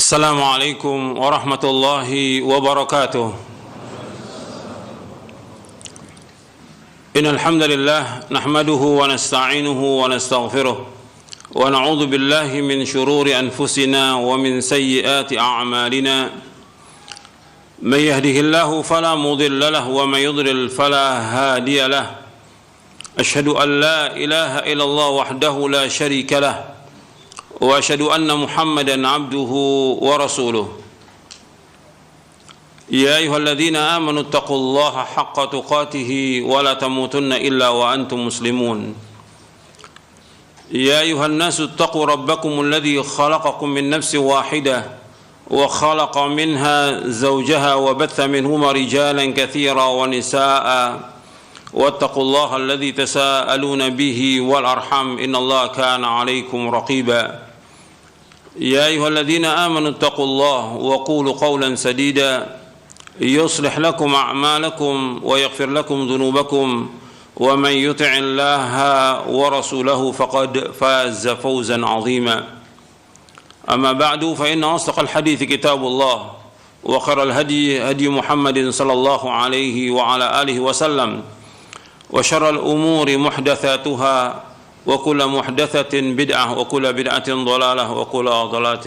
السلام عليكم ورحمة الله وبركاته. إن الحمد لله نحمده ونستعينه ونستغفره ونعوذ بالله من شرور أنفسنا ومن سيئات أعمالنا. من يهده الله فلا مضل له ومن يضلل فلا هادي له. أشهد أن لا إله إلا الله وحده لا شريك له وأشهد أن محمدا عبده ورسوله. يا أيها الذين آمنوا اتقوا الله حق تقاته ولا تموتن إلا وأنتم مسلمون. يا أيها الناس اتقوا ربكم الذي خلقكم من نفس واحدة وخلق منها زوجها وبث منهما رجالا كثيرا ونساء واتقوا الله الذي تساءلون به والأرحام إن الله كان عليكم رقيبا. يا أيها الذين آمنوا اتقوا الله وقولوا قولا سديدا يصلح لكم أعمالكم ويغفر لكم ذنوبكم ومن يطع الله ورسوله فقد فاز فوزا عظيما. أما بعد فإن أصدق الحديث كتاب الله وخير الهدي هدي محمد صلى الله عليه وعلى آله وسلم وشر الأمور محدثاتها وكل محدثة بدعة وكل بدعة ضلالة وكل ضلالة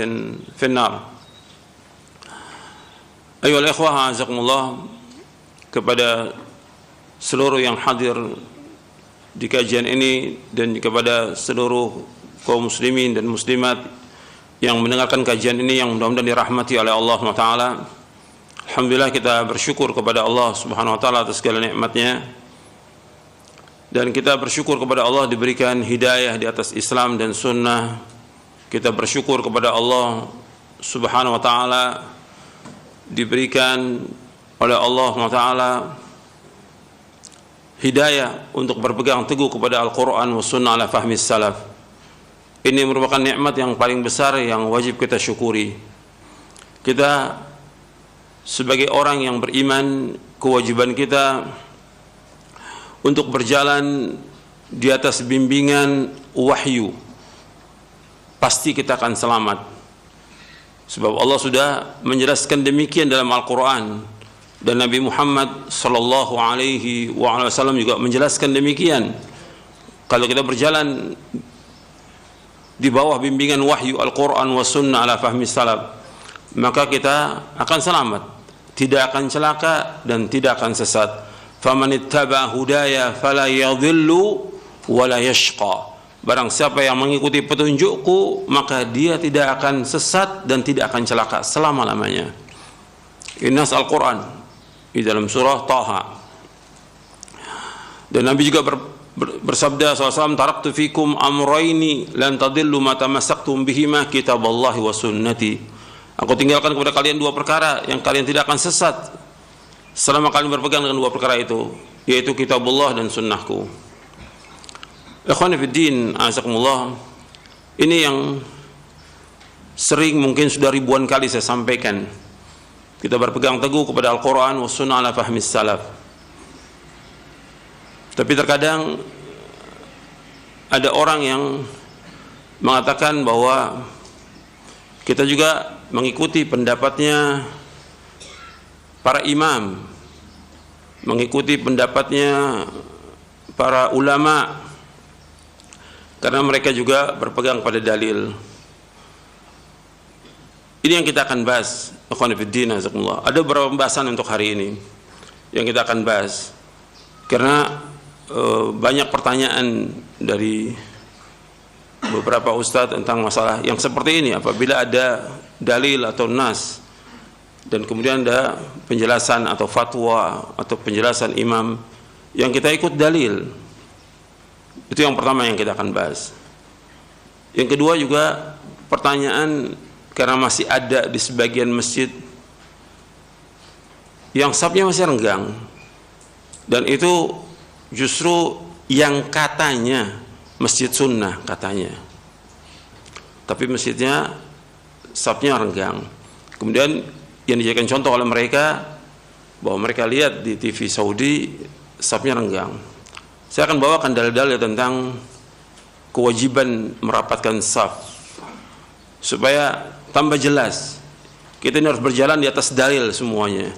في النار. Ayohal ikhwah azakumullah, kepada seluruh yang hadir di kajian ini dan kepada seluruh kaum muslimin dan muslimat yang mendengarkan kajian ini yang mudah-mudahan dirahmati oleh Allah SWT. Alhamdulillah, kita bersyukur kepada Allah Subhanahu wa taala atas segala nikmatnya, dan kita bersyukur kepada Allah diberikan hidayah di atas Islam dan sunnah. Kita bersyukur kepada Allah Subhanahu wa taala diberikan oleh Allah Subhanahu wa taala hidayah untuk berpegang teguh kepada Al-Quran wa sunnah ala fahmi salaf. Ini merupakan nikmat yang paling besar yang wajib kita syukuri. Kita sebagai orang yang beriman, kewajiban kita untuk berjalan di atas bimbingan wahyu. Pasti kita akan selamat, sebab Allah sudah menjelaskan demikian dalam Al-Quran, dan Nabi Muhammad sallallahu alaihi wasallam juga menjelaskan demikian. Kalau kita berjalan di bawah bimbingan wahyu Al-Quran wa sunnah ala fahmi salaf, maka kita akan selamat, tidak akan celaka dan tidak akan sesat. Faman ittaba hudaya fala yadhillu wala yashqa. Barang siapa yang mengikuti petunjukku, maka dia tidak akan sesat dan tidak akan celaka selama-lamanya. Innas Al-Quran di dalam surah Taha. Dan Nabi juga bersabda SAW, taraktu fikum amrayni lan tadillu ma tamassaktum bihima kitaballahi wa sunnati. Aku tinggalkan kepada kalian dua perkara yang kalian tidak akan sesat selama kalian berpegang dengan dua perkara itu, yaitu kitabullah dan sunnahku. Ikhwani fiddin, azakumullah, ini yang sering mungkin sudah ribuan kali saya sampaikan. Kita berpegang teguh kepada Al-Quran wa sunnah ala fahmi salaf. Tapi terkadang ada orang yang mengatakan bahwa kita juga mengikuti pendapatnya para imam, mengikuti pendapatnya para ulama, karena mereka juga berpegang pada dalil. Ini yang kita akan bahas. Ikhwan fillah, jazakumullah. Ada beberapa pembahasan untuk hari ini yang kita akan bahas, karena banyak pertanyaan dari beberapa ustadz tentang masalah yang seperti ini. Apabila ada dalil atau nas dan kemudian ada penjelasan atau fatwa atau penjelasan imam yang kita ikut dalil, itu yang pertama yang kita akan bahas. Yang kedua juga pertanyaan, karena masih ada di sebagian masjid yang safnya masih renggang, dan itu justru yang katanya masjid sunnah katanya, tapi masjidnya safnya renggang. Kemudian yang dijadikan contoh oleh mereka, bahwa mereka lihat di TV Saudi safnya renggang. Saya akan bawakan dalil-dalil tentang kewajiban merapatkan saf supaya tambah jelas Kita ini harus berjalan di atas dalil semuanya.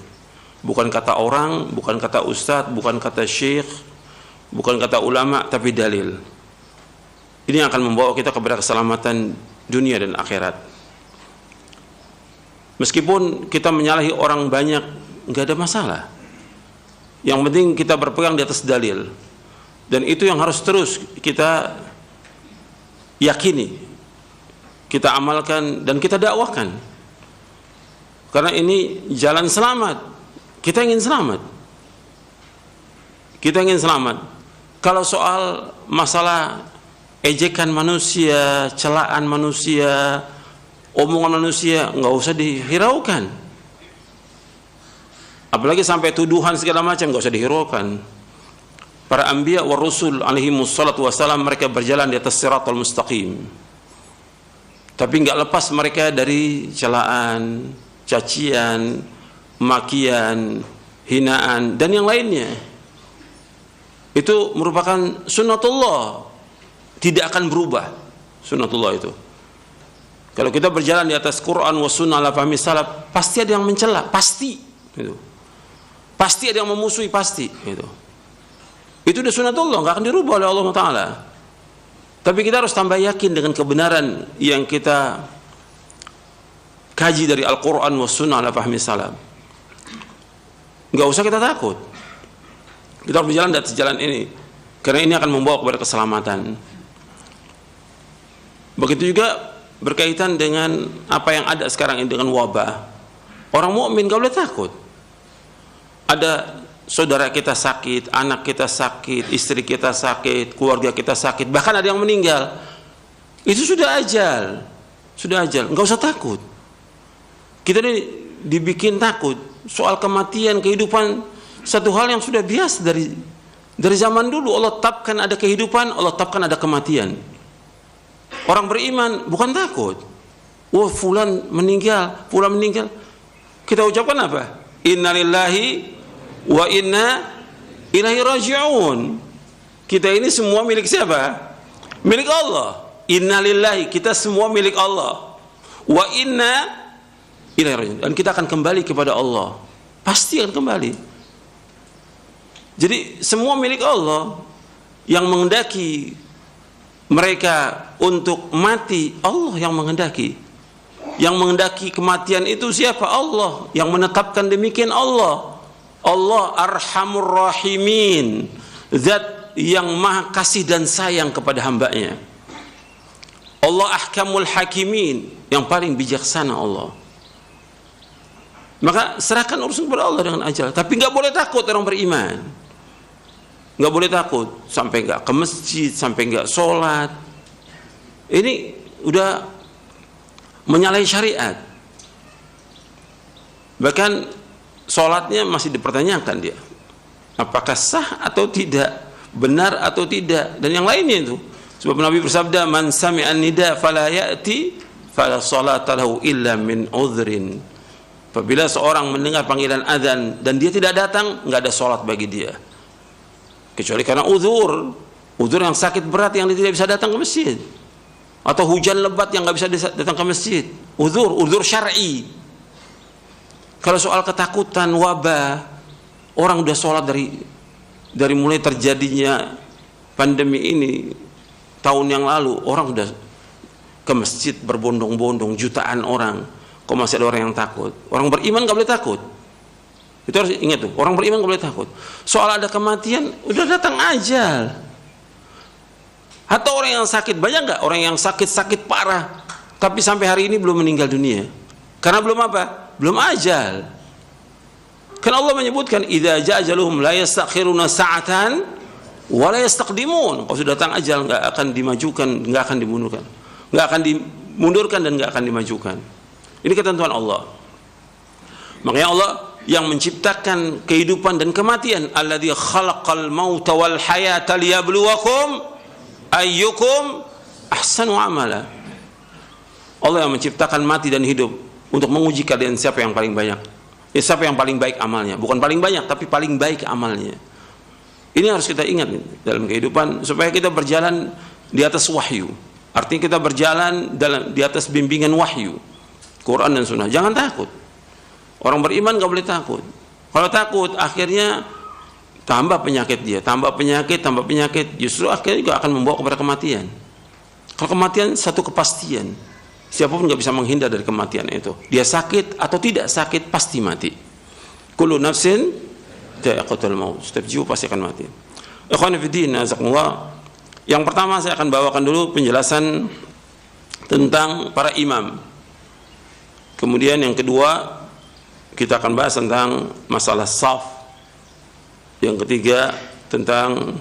Bukan kata orang, bukan kata ustadz, bukan kata syekh, bukan kata ulama, tapi dalil. Ini yang akan membawa kita kepada keselamatan dunia dan akhirat. Meskipun kita menyalahi orang banyak, nggak ada masalah. Yang penting kita berpegang di atas dalil. Dan itu yang harus terus kita yakini, kita amalkan dan kita dakwahkan. Karena ini jalan selamat. Kita ingin selamat. Kita ingin selamat. Kalau soal masalah ejekan manusia, celaan manusia, omongan manusia, nggak usah dihiraukan. Apalagi sampai tuduhan segala macam, nggak usah dihiraukan. Para anbiya wa rusul alaihi wassalatu wassalam, mereka berjalan di atas siratal mustaqim. Tapi nggak lepas mereka dari celaan, cacian, makian, hinaan, dan yang lainnya. Itu merupakan sunnatullah, tidak akan berubah sunnatullah itu. Kalau kita berjalan di atas Quran wa sunnah ala fahmi salaf, pasti ada yang mencela, pasti gitu. Pasti ada yang memusuhi, pasti gitu. Itu udah sunnatullah, nggak akan dirubah oleh Allah Ta'ala. Tapi kita harus tambah yakin dengan kebenaran yang kita kaji dari Al-Quran wa sunnah ala fahmi salaf. Nggak usah kita takut. Kita harus berjalan di atas jalan ini, karena ini akan membawa kepada keselamatan. Begitu juga berkaitan dengan apa yang ada sekarang ini, dengan wabah. Orang mukmin nggak boleh takut. Ada saudara kita sakit, anak kita sakit, istri kita sakit, keluarga kita sakit, bahkan ada yang meninggal. Itu sudah ajal, nggak usah takut. Kita ini dibikin takut soal kematian, kehidupan, satu hal yang sudah biasa dari zaman dulu. Allah tetapkan ada kehidupan, Allah tetapkan ada kematian. Orang beriman bukan takut. Wah, fulan meninggal. Kita ucapkan apa? Innalillahi wa inna ilaihi raji'un. Kita ini semua milik siapa? Milik Allah. Innalillahi, kita semua milik Allah. Wa inna ilaihi raji'un. Dan kita akan kembali kepada Allah. Pasti akan kembali. Jadi semua milik Allah. Yang menghendaki mereka untuk mati, Allah yang menghendaki. Yang menghendaki kematian itu siapa? Allah. Yang menetapkan demikian Allah. Allah Arhamur Rahimin, Zat yang maha kasih dan sayang kepada hambanya. Allah Ahkamul Hakimin, yang paling bijaksana Allah. Maka serahkan urusan kepada Allah dengan ajal. Tapi nggak boleh takut orang beriman. Nggak boleh takut sampai nggak ke masjid, sampai nggak sholat. Ini udah menyalahi syariat. Bahkan sholatnya masih dipertanyakan dia, apakah sah atau tidak, benar atau tidak, dan yang lainnya itu. Sebab Nabi bersabda, man sami'an nida fala ya'ti fala salata lahu illa min udhrin. Apabila seorang mendengar panggilan azan dan dia tidak datang, nggak ada sholat bagi dia, kecuali karena uzur yang sakit berat yang dia tidak bisa datang ke masjid, atau hujan lebat yang nggak bisa datang ke masjid. Uzur syar'i. Kalau soal ketakutan wabah, orang udah sholat dari mulai terjadinya pandemi ini tahun yang lalu, orang udah ke masjid berbondong-bondong, jutaan orang. Kok masih ada orang yang takut? Orang beriman nggak boleh takut. Itu harus ingat tuh, orang beriman nggak boleh takut. Soal ada kematian, udah datang ajal. Atau orang yang sakit, banyak nggak orang yang sakit parah, tapi sampai hari ini belum meninggal dunia? Karena belum apa? Belum ajal. Kan Allah menyebutkan, idza ja'ajaluhum la yastakhiruna sa'atan wa la yastaqdimun. Kalau sudah datang ajal, nggak akan dimajukan, nggak akan dimundurkan, nggak akan dimundurkan dan nggak akan dimajukan. Ini ketentuan Allah. Makanya Allah yang menciptakan kehidupan dan kematian, alladzi khalaqal mauta wal hayata liyabluwakum ayyukum ahsanu amala. Allah yang menciptakan mati dan hidup untuk menguji kalian siapa yang paling banyak, siapa yang paling baik amalnya. Bukan paling banyak, tapi paling baik amalnya. Ini harus kita ingat dalam kehidupan, supaya kita berjalan di atas wahyu. Artinya kita berjalan di atas bimbingan wahyu. Quran dan Sunnah. Jangan takut. Orang beriman nggak boleh takut. Kalau takut, akhirnya tambah penyakit dia, tambah penyakit, justru akhirnya juga akan membawa kepada kematian. Kalau kematian satu kepastian, siapapun nggak bisa menghindar dari kematian itu. Dia sakit atau tidak sakit pasti mati. Kullu nafsin dha'iqatul maut. Setiap jiwa pasti akan mati. Ikhwan fillah, azakumullah. Yang pertama saya akan bawakan dulu penjelasan tentang para imam. Kemudian yang kedua kita akan bahas tentang masalah shaf. Yang ketiga tentang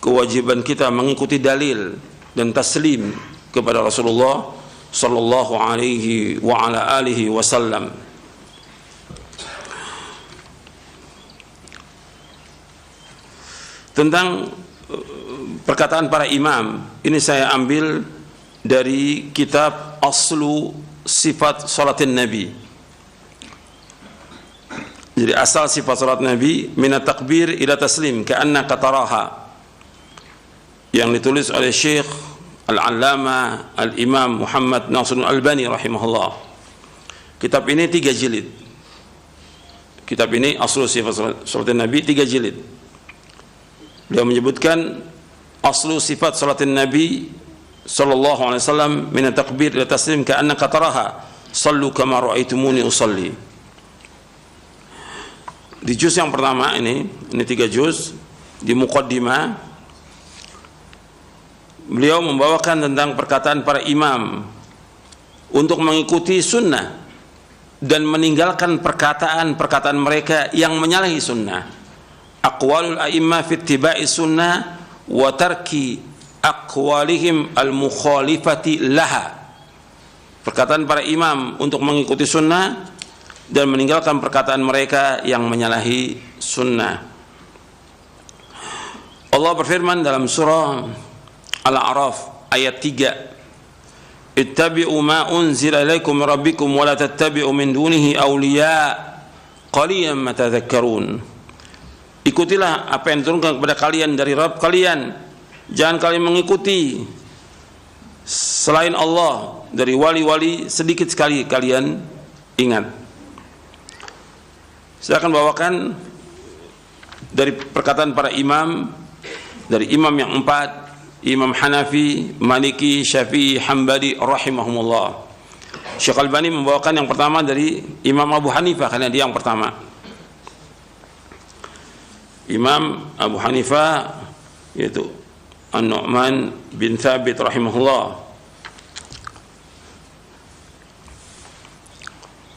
kewajiban kita mengikuti dalil dan taslim kepada Rasulullah sallallahu alaihi wa ala alihi wasallam. Tentang perkataan para imam, ini saya ambil dari kitab Aslu Sifat Salatin Nabi. Jadi asal sifat salat Nabi minat takbir ila taslim ka'annaka taraha, yang ditulis oleh Syekh Al-Allamah Al-Imam Muhammad Nasrul Albani rahimahullah. Kitab ini 3 jilid. Kitab ini Aslu Sifat Salatin Nabi 3 jilid. Beliau menyebutkan aslu sifat salatin Nabi sallallahu alaihi wasallam min at-takbir ila taslim ka'annaka taraha sallu kama ra'aitumuni usalli. Di juz yang pertama ini 3 juz, di muqaddimah beliau membawakan tentang perkataan para imam untuk mengikuti sunnah dan meninggalkan perkataan-perkataan mereka yang menyalahi sunnah. Aqwalul a'immah fi ittiba'i sunnah wa tarki aqwalihim al-mukhalifati laha. Perkataan para imam untuk mengikuti sunnah dan meninggalkan perkataan mereka yang menyalahi sunnah. Allah berfirman dalam surah Al-A'raf ayat 3, ittabi'u ma unzila ilaikum min rabbikum wa la tattabi'u min dunihi awliya qalilan ma tadhakkarun. Ikutilah apa yang diturunkan kepada kalian dari Rabb kalian, jangan kalian mengikuti selain Allah dari wali-wali, sedikit sekali kalian ingat. Saya akan bawakan dari perkataan para imam, dari imam yang 4, Imam Hanafi, Maliki, Syafi'i, Hambali rahimahumullah. Syekh Albani membawakan yang pertama dari Imam Abu Hanifah karena dia yang pertama. Imam Abu Hanifah yaitu An-Nu'man bin Thabit rahimahullah.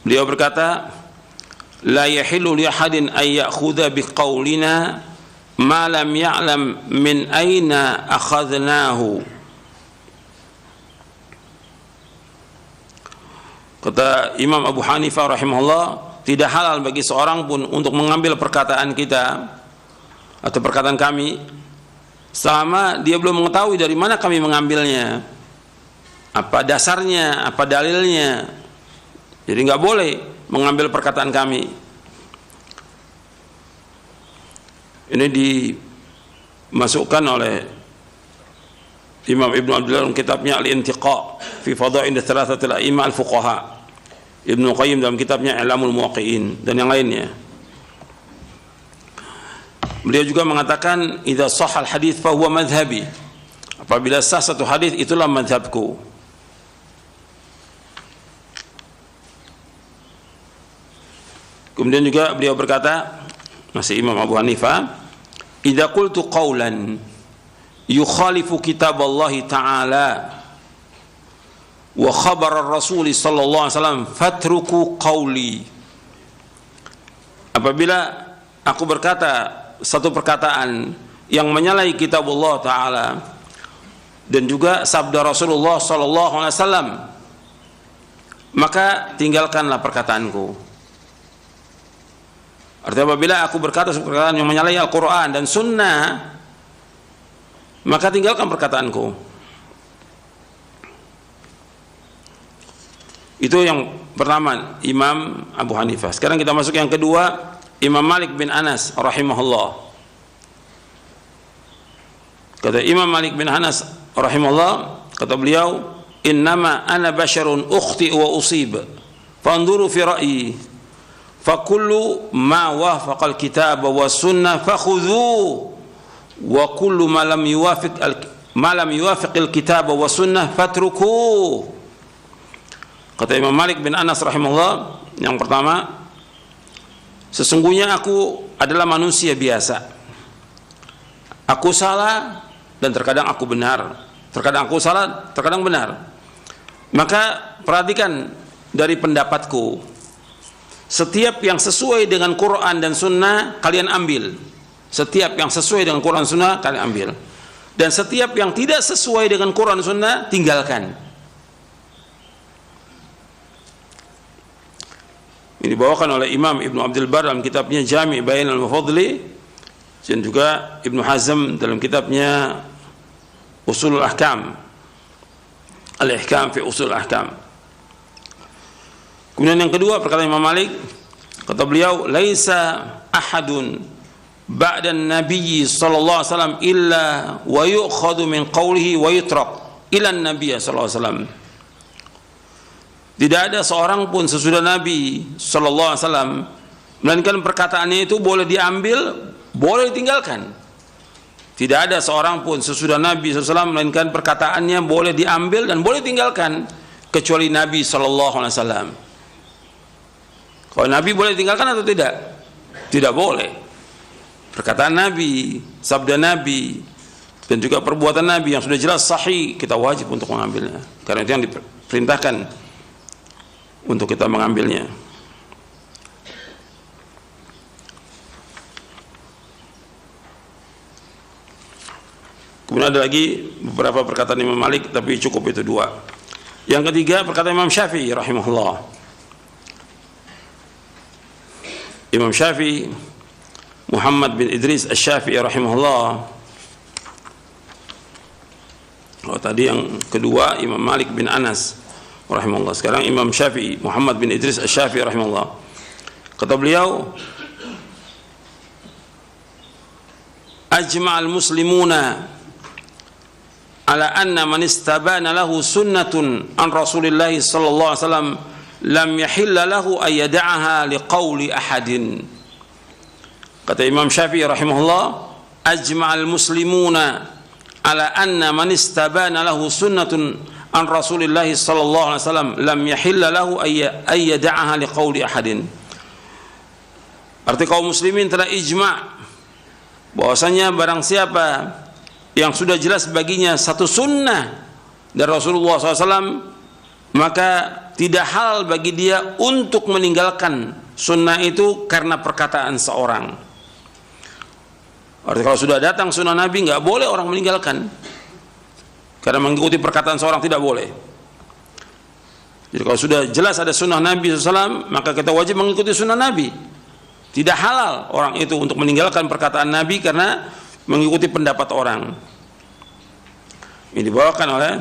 Beliau berkata, la yahillu li ahadin ay ya'khudha biqaulina ma lam ya'lam min aina akhadnahu. Kata Imam Abu Hanifah rahimahullah, tidak halal bagi seorang pun untuk mengambil perkataan kita atau perkataan kami selama dia belum mengetahui dari mana kami mengambilnya, apa dasarnya, apa dalilnya. Jadi nggak boleh mengambil perkataan kami. Ini dimasukkan oleh Imam Ibnu Abdullah dalam kitabnya Al-Intiqa fi Fadail Thalathatil A'imah Al-Fuqaha, Ibnu Qayyim dalam kitabnya I'lamul Muwaqqi'in, dan yang lainnya. Beliau juga mengatakan, idza shahhal hadits fa huwa madhhabi. Apabila sah satu hadis, itulah madhabku. Kemudian juga beliau berkata, masih Imam Abu Hanifah, idza qultu qawlan yukhalifu kitab Allah Ta'ala wa khabar ar-Rasul sallallahu alaihi wasallam fatruku qawli. Apabila aku berkata satu perkataan yang menyalahi kitab Allah Ta'ala dan juga sabda Rasulullah sallallahu alaihi wasallam, maka tinggalkanlah perkataanku. Artinya apabila aku berkata perkataan yang menyalahi Al-Quran dan Sunnah, maka tinggalkan perkataanku. Itu yang pertama, Imam Abu Hanifah. Sekarang kita masuk yang kedua, Imam Malik bin Anas rahimahullah. Kata Imam Malik bin Anas rahimahullah, kata beliau, innama ana basyarun ukhti wa usib. fanzuru fi ra'yi fa kullu ma wafaqa al-kitab wa sunnah fakhudhu wa kullu ma lam yuwafiq al-kitab wa sunnah fatruku. Kata Imam Malik bin Anas rahimahullah, yang pertama, sesungguhnya aku adalah manusia biasa. Aku salah dan terkadang aku benar. Terkadang aku salah, terkadang benar. Maka perhatikan dari pendapatku. Setiap yang sesuai dengan Quran dan Sunnah kalian ambil. Setiap yang sesuai dengan Quran dan Sunnah kalian ambil. Dan setiap yang tidak sesuai dengan Quran dan Sunnah tinggalkan. Ini dibawakan oleh Imam Ibnu Abdul Bar dalam kitabnya Jami' Bayan al-Mufadli, dan juga Ibnu Hazm dalam kitabnya Ushulul Ahkam, Al-Ihkam fi Ushulul Ahkam. Kemudian yang kedua, perkataan Imam Malik, kata beliau, laisa ahadun ba'da an-nabiy sallallahu alaihi wasallam illa wa yu'khadhu min qawlihi wa yutrak ila an-nabiy sallallahu alaihi wasallam. Tidak ada seorang pun sesudah Nabi sallallahu alaihi wasallam melainkan perkataannya itu boleh diambil, boleh ditinggalkan. Tidak ada seorang pun sesudah Nabi sallallahu alaihi wasallam melainkan perkataannya boleh diambil dan boleh ditinggalkan kecuali Nabi sallallahu alaihi wasallam. Kalau Nabi boleh tinggalkan atau tidak? Tidak boleh. Perkataan Nabi, sabda Nabi, dan juga perbuatan Nabi yang sudah jelas sahih, kita wajib untuk mengambilnya. Karena itu yang diperintahkan untuk kita mengambilnya. Kemudian ada lagi beberapa perkataan Imam Malik, tapi cukup itu dua. Yang ketiga, perkataan Imam Syafi'i rahimahullah. Imam Syafi'i Muhammad bin Idris Asy-Syafi'i rahimahullah. Oh, tadi yang kedua Imam Malik bin Anas rahimahullah. Sekarang Imam Syafi'i Muhammad bin Idris Asy-Syafi'i rahimahullah. Kata beliau, ajma'al muslimuna ala anna man istabana lahu sunnatun an Rasulillah sallallahu alaihi wasallam lam yahilla lahu ay yad'aha liqauli ahadin. Kata Imam Syafi'i rahimahullah, ajma'al muslimuna ala anna man istabana lahu sunnatun an Rasulillah sallallahu alaihi wasallam lam yahilla lahu ay yad'aha liqauli ahadin. Arti kaum muslimin telah ijma' bahwasanya barang siapa yang sudah jelas baginya satu sunnah dari Rasulullah SAW, maka tidak halal bagi dia untuk meninggalkan sunnah itu karena perkataan seorang. Artinya kalau sudah datang sunnah Nabi, nggak boleh orang meninggalkan karena mengikuti perkataan seorang, tidak boleh. Jadi kalau sudah jelas ada sunnah Nabi SAW, maka kita wajib mengikuti sunnah Nabi. Tidak halal orang itu untuk meninggalkan perkataan Nabi karena mengikuti pendapat orang. Ini dibawakan oleh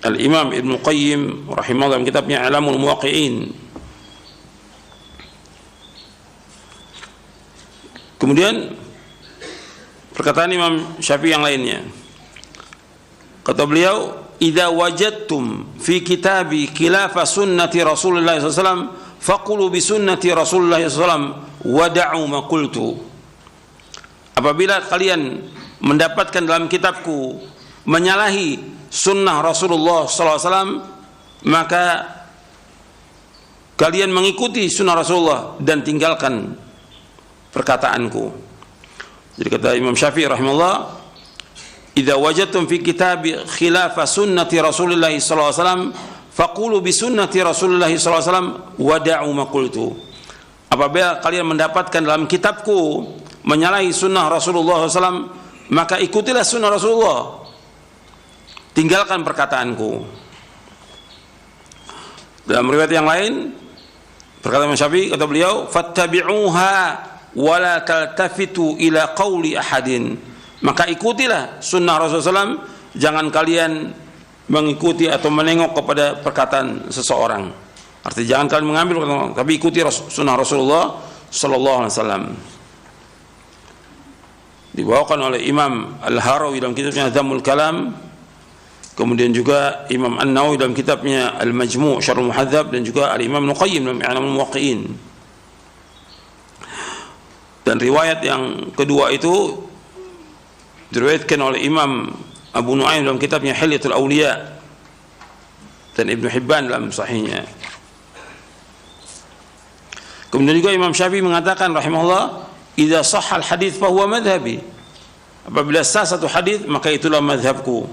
Al-Imam Ibnu Qayyim rahimahullah dalam kitabnya I'lamul Muwaqqi'in. Kemudian perkataan Imam Syafi'i yang lainnya, kata beliau, idza wajadtum fi kitabi khilafa sunnati Rasulullah SAW faqulu bi sunnati Rasulullah SAW wada'u ma qultu. Apabila kalian mendapatkan dalam kitabku menyalahi sunnah Rasulullah SAW, maka kalian mengikuti sunnah Rasulullah dan tinggalkan perkataanku. Jadi kata Imam Syafi'i rahimahullah, idza wajadtum fi kitabi khilafa sunnati Rasulillah sallallahu alaihi wasallam faqulu bi sunnati Rasulillah sallallahu alaihi wasallam wada'u ma qultu. Apabila kalian mendapatkan dalam kitabku menyalahi sunnah Rasulullah SAW, maka ikutilah sunnah Rasulullah, tinggalkan perkataanku. Dalam riwayat yang lain, perkataan Imam Syafi'i, kata beliau, fattabi'uha wa la taltafitu ila qawli ahadin. Maka ikutilah sunnah Rasulullah SAW, jangan kalian mengikuti atau menengok kepada perkataan seseorang. Artinya jangan kalian mengambil, tapi ikuti sunnah Rasulullah sallallahu alaihi wasallam. Dibawakan oleh Imam Al-Harawi dalam kitabnya Dhammul Kalam. kemudian juga Imam An-Nawawi dalam kitabnya Al-Majmu' Syarh Muhadzab, dan juga Al-Imam Ibnu Qayyim dalam I'lamul Muwaqqi'in. Dan riwayat yang kedua itu diriwayatkan oleh Imam Abu Nu'aim dalam kitabnya Hilyatul Awliya dan Ibnu Hibban dalam sahihnya. Kemudian juga Imam Syafi'i mengatakan rahimahullah, idza shahhal hadits fa huwa madhhabi. Apabila sah satu hadis maka itulah mazhabku.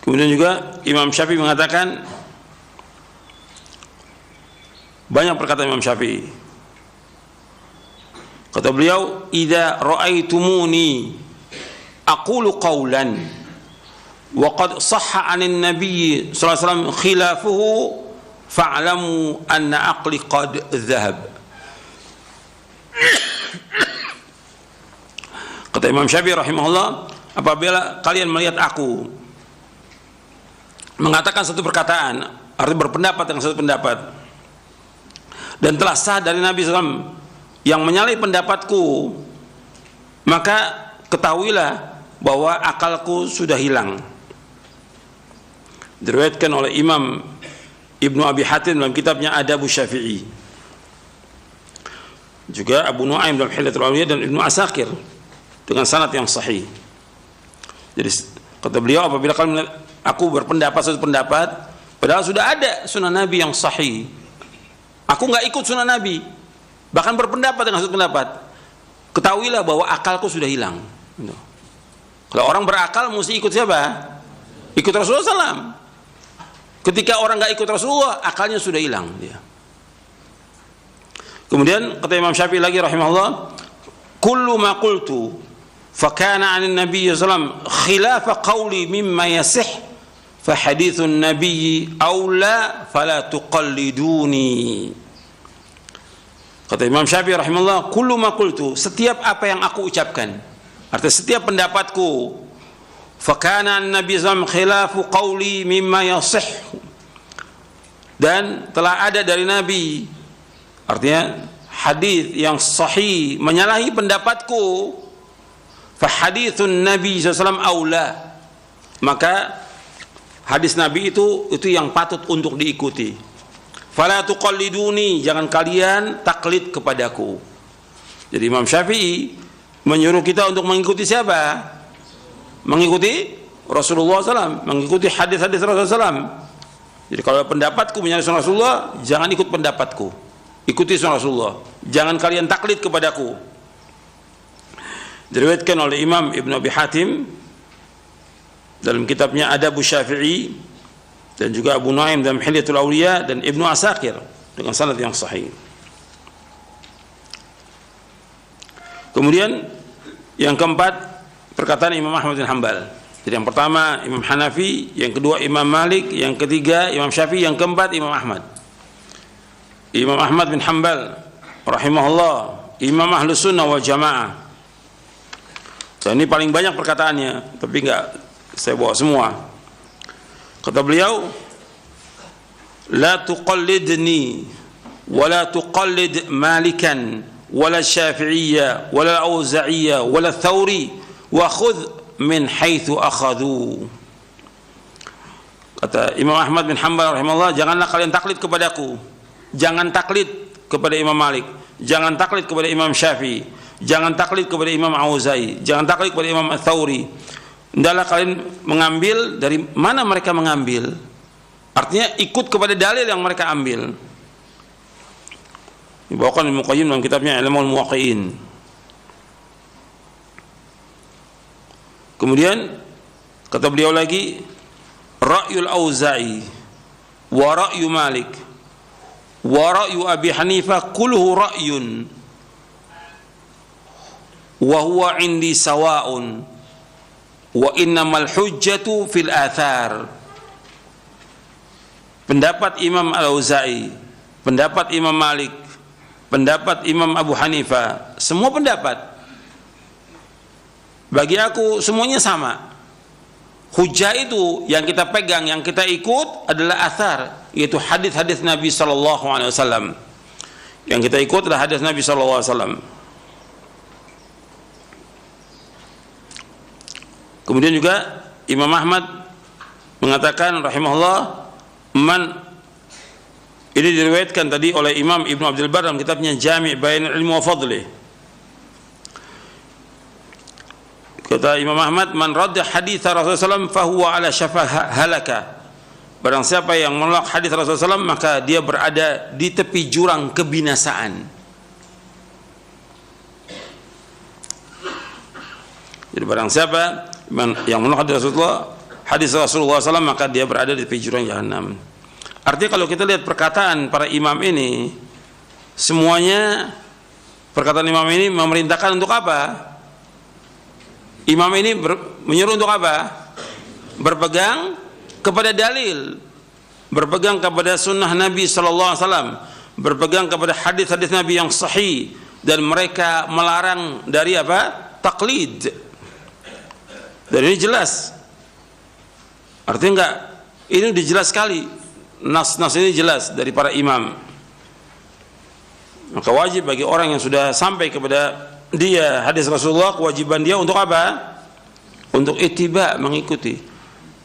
Kemudian juga Imam Syafi'i mengatakan, banyak perkataan Imam Syafi'i. Kata beliau, idza ra'aitumuni aqulu qawlan wa qad sahha 'anil nabiy sallallahu alaihi wasallam khilafuhu fa'lamu anna aqli qad dhahab. Kata Imam Syafi'i rahimahullah, apabila kalian melihat aku mengatakan satu perkataan, artinya berpendapat dengan satu pendapat, dan telah sah dari Nabi SAW yang menyalahi pendapatku, maka ketahuilah bahwa akalku sudah hilang. Diriwayatkan oleh Imam Ibnu Abi Hatim dalam kitabnya Adabus Syafi'i, juga Abu Nu'aim dalam Hilyatul Awliya, dan Ibnu Asakir dengan sanad yang sahih. Jadi kata beliau, apabila kalian aku berpendapat satu pendapat padahal sudah ada sunnah Nabi yang sahih, aku nggak ikut sunnah Nabi, bahkan berpendapat dengan satu pendapat, ketahuilah bahwa akalku sudah hilang. Kalau orang berakal mesti ikut siapa? Ikut Rasulullah SAW. Ketika orang nggak ikut Rasulullah, akalnya sudah hilang dia. Kemudian kata Imam Syafi'i lagi rahimahullah, kullu ma qultu fa kana 'an an-nabiy sallallahu alaihi wasallam khilafa qawli mimma yasih fa hadithun nabiy aula fala tuqalliduni. Kata Imam Syafi'i rahimahullah, kullu ma qultu, setiap apa yang aku ucapkan, artinya setiap pendapatku, fakana Nabi SAW khilafu qawli mimma yasih, dan telah ada dari Nabi, artinya hadis yang sahih menyalahi pendapatku, fa hadithun Nabi SAW aula, maka hadis Nabi itu yang patut untuk diikuti. Fala tuqalliduni, jangan kalian taklid kepadaku. Jadi Imam Syafi'i menyuruh kita untuk mengikuti siapa? Mengikuti Rasulullah SAW, mengikuti hadis-hadis Rasulullah SAW. Jadi kalau pendapatku menyalahi sunnah Rasulullah, jangan ikut pendapatku, ikuti sunnah Rasulullah, jangan kalian taklid kepadaku. Diriwayatkan oleh Imam Ibnu Abi Hatim dalam kitabnya Adabus Syafi'i, dan juga Abu Nu'aim dalam Hilyatul Awliya, dan Ibnu Asakir dengan sanad yang sahih. Kemudian yang keempat, perkataan Imam Ahmad bin Hanbal. Jadi yang pertama Imam Hanafi, yang kedua Imam Malik, yang ketiga Imam Syafi'i, yang keempat Imam Ahmad. Imam Ahmad bin Hanbal rahimahullah, Imam Ahlus Sunnah wal Jamaah. Dan ini paling banyak perkataannya, tapi enggak saya bawa semua. Kata beliau, la tuqallidni wa la tuqallid Malikan wala Syafi'iyya wala Auza'iyya wala Thawri wa khudh min haitsu akhadhu. Kata Imam Ahmad bin Hanbal rahimahullah, janganlah kalian taklid kepadaku, jangan taklid kepada Imam Malik, jangan taklid kepada Imam Syafi'i, jangan taklid kepada Imam Auza'i, jangan taklid kepada Imam Ats-Tsauri. Hendaklah kalian mengambil dari mana mereka mengambil, artinya ikut kepada dalil yang mereka ambil. Dibawakan Ibnu Qayyim dalam kitabnya I'lamul Muwaqqi'in. Kemudian kata beliau lagi, ra'yul Auza'i wa ra'yu Malik wa ra'yu Abi Hanifah kulluhu ra'yun wa huwa 'indi sawa'un wa innamal hujjatu fil athar. Pendapat Imam Al-Auza'i, pendapat Imam Malik, pendapat Imam Abu Hanifah, semua pendapat bagi aku semuanya sama. Hujjah itu yang kita pegang, yang kita ikut adalah athar, yaitu hadis-hadis Nabi sallallahu alaihi wasallam. Yang kita ikut adalah hadis Nabi sallallahu alaihi wasallam. Kemudian juga Imam Ahmad mengatakan rahimahullah, ini diriwayatkan tadi oleh Imam Ibnu Abdul Barr dalam kitabnya Jami' Bayan Ilmu wa Fadli. Kata Imam Ahmad, man radda hadits Rasulullah SAW fahuwa ala syafa halaka. Barang siapa yang menolak hadis Rasulullah SAW, maka dia berada di tepi jurang kebinasaan. Jadi barang siapa yang menolak hadis Rasulullah SAW, maka dia berada di tepi jurang jahanam. Artinya kalau kita lihat perkataan para imam ini, semuanya perkataan imam ini memerintahkan untuk apa? Imam ini menyuruh untuk apa? Berpegang kepada dalil, berpegang kepada sunnah Nabi sallallahu alaihi wasallam, berpegang kepada hadis-hadis Nabi yang sahih, dan mereka melarang dari apa? Taklid. Dan ini jelas. Artinya enggak, ini dijelas sekali. Nas-nas ini jelas dari para imam. Maka wajib bagi orang yang sudah sampai kepada dia hadis Rasulullah, kewajiban dia untuk apa? Untuk ittiba, mengikuti.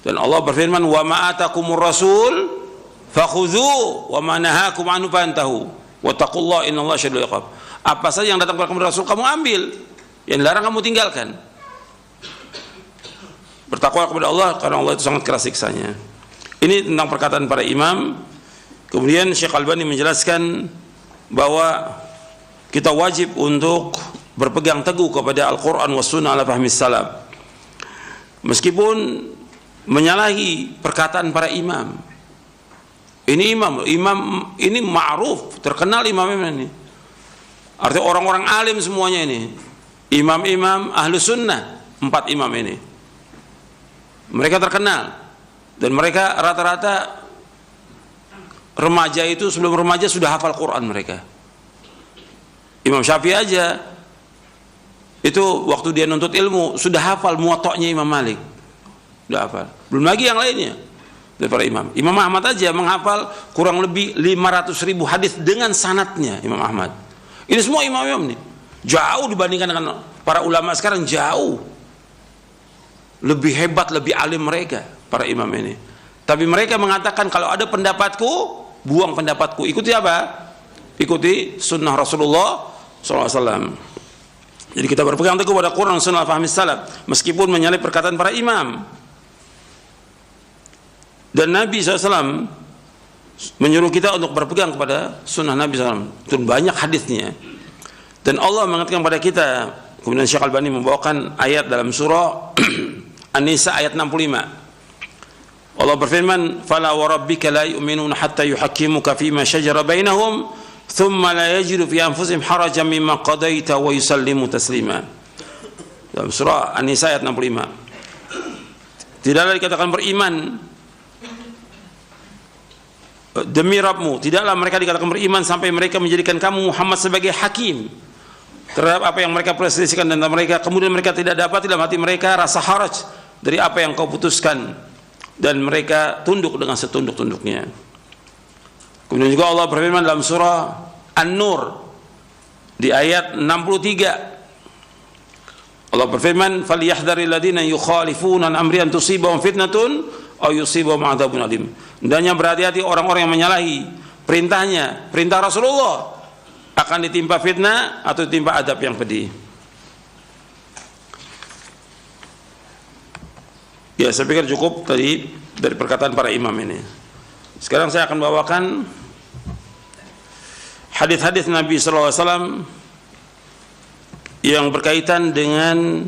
Dan Allah berfirman, wa ma atakumur rasul fakhudhu wa ma nahakum anhu fantahu wattaqullaha innallaha syadidul iqab. Apa saja yang datang kepada Rasul kamu ambil, yang dilarang kamu tinggalkan. Bertakwa kepada Allah karena Allah itu sangat keras siksanya. Ini tentang perkataan para imam. Kemudian Syekh Albani menjelaskan bahwa kita wajib untuk berpegang teguh kepada Al-Qur'an was sunnah ala fahmi salaf. Meskipun menyalahi perkataan para imam. Ini imam ini ma'ruf, terkenal imam ini. Artinya orang-orang alim semuanya ini. Imam-imam ahlu sunnah, 4 imam ini. Mereka terkenal. Dan mereka rata-rata remaja itu, sebelum remaja sudah hafal Quran mereka. Imam Syafi'i aja itu waktu dia nuntut ilmu sudah hafal Muwatta'nya Imam Malik. Sudah hafal. Belum lagi yang lainnya dari para imam. Imam Ahmad aja menghafal kurang lebih 500.000 hadis dengan sanadnya. Imam Ahmad. Ini semua imam-imam nih. Jauh dibandingkan dengan para ulama sekarang, jauh lebih hebat, lebih alim mereka para imam ini. Tapi mereka mengatakan kalau ada pendapatku, buang pendapatku. Ikuti apa? Ikuti sunnah Rasulullah SAW. Jadi kita berpegang teguh pada Quran sunnah fahmi salaf meskipun menyalahi perkataan para imam. Dan Nabi SAW menyuruh kita untuk berpegang kepada sunnah Nabi SAW. Itu banyak hadisnya. Dan Allah mengatakan kepada kita, kemudian Syekh Albani membawakan ayat dalam surah An-Nisa ayat 65. Allah berfirman, "Fala wa rabbika la yu'minuna hatta yuhakkimuka fima shajara bainahum, thumma la yajidu fi anfusihim harajan mimma qadaita wa yusallimu taslima." Dalam surah An-Nisa ayat 65. Tidaklah dikatakan beriman demi Rabbmu, tidaklah mereka dikatakan beriman sampai mereka menjadikan kamu Muhammad sebagai hakim terhadap apa yang mereka perselisihkan tentang mereka, kemudian mereka tidak dapat dalam hati mereka rasa haraj dari apa yang kau putuskan, dan mereka tunduk dengan setunduk-tunduknya. Kemudian juga Allah berfirman dalam surah An-Nur di ayat 63. Allah berfirman, "Falyahdharil ladzina yukhalifuna an amri an tusibahum fitnatun aw yusibahum 'adzabun alim." Hendaknya berhati-hati orang-orang yang menyalahi perintahnya, perintah Rasulullah, akan ditimpa fitnah atau ditimpa adab yang pedih. Ya, saya pikir cukup tadi dari perkataan para imam ini. Sekarang saya akan bawakan hadis-hadis Nabi sallallahu alaihi wasallam yang berkaitan dengan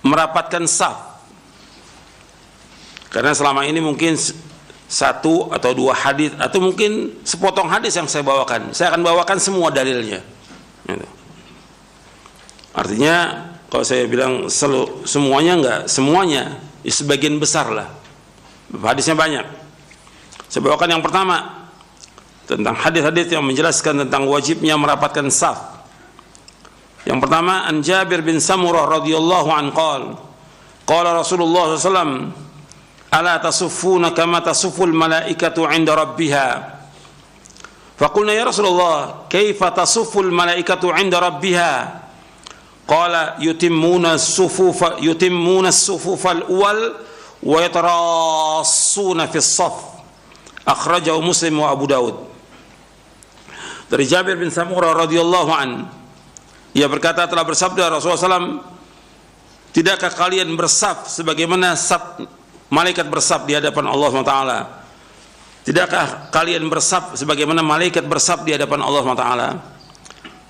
merapatkan saf. Karena selama ini mungkin 1 atau 2 hadis atau mungkin sepotong hadis yang saya bawakan. Saya akan bawakan semua dalilnya. Artinya kalau saya bilang semuanya enggak, semuanya, ya sebagian besar lah. Hadisnya banyak. Saya bawakan yang pertama tentang hadis-hadis yang menjelaskan tentang wajibnya merapatkan saf. Yang pertama, an Jabir bin Samurah radhiyallahu anhu qala Rasulullah sallallahu alaihi wasallam, "Ala tasuffuna kama tasufful malaikatu 'inda rabbiha." Faqulna ya Rasulullah, "Kaifa tasufful malaikatu 'inda rabbiha?" qala yutimmuna as-sufufa al-awwal wa yatarassuna fi as-saff. Akhrajahu Muslim wa Abu Daud. Dari Jabir bin Samurah radhiyallahu an, ia berkata, telah bersabda Rasulullah SAW, tidakkah kalian bersaf sebagaimana saf malaikat bersaf di hadapan Allah SWT? Tidakkah kalian bersaf sebagaimana malaikat bersaf di hadapan Allah SWT?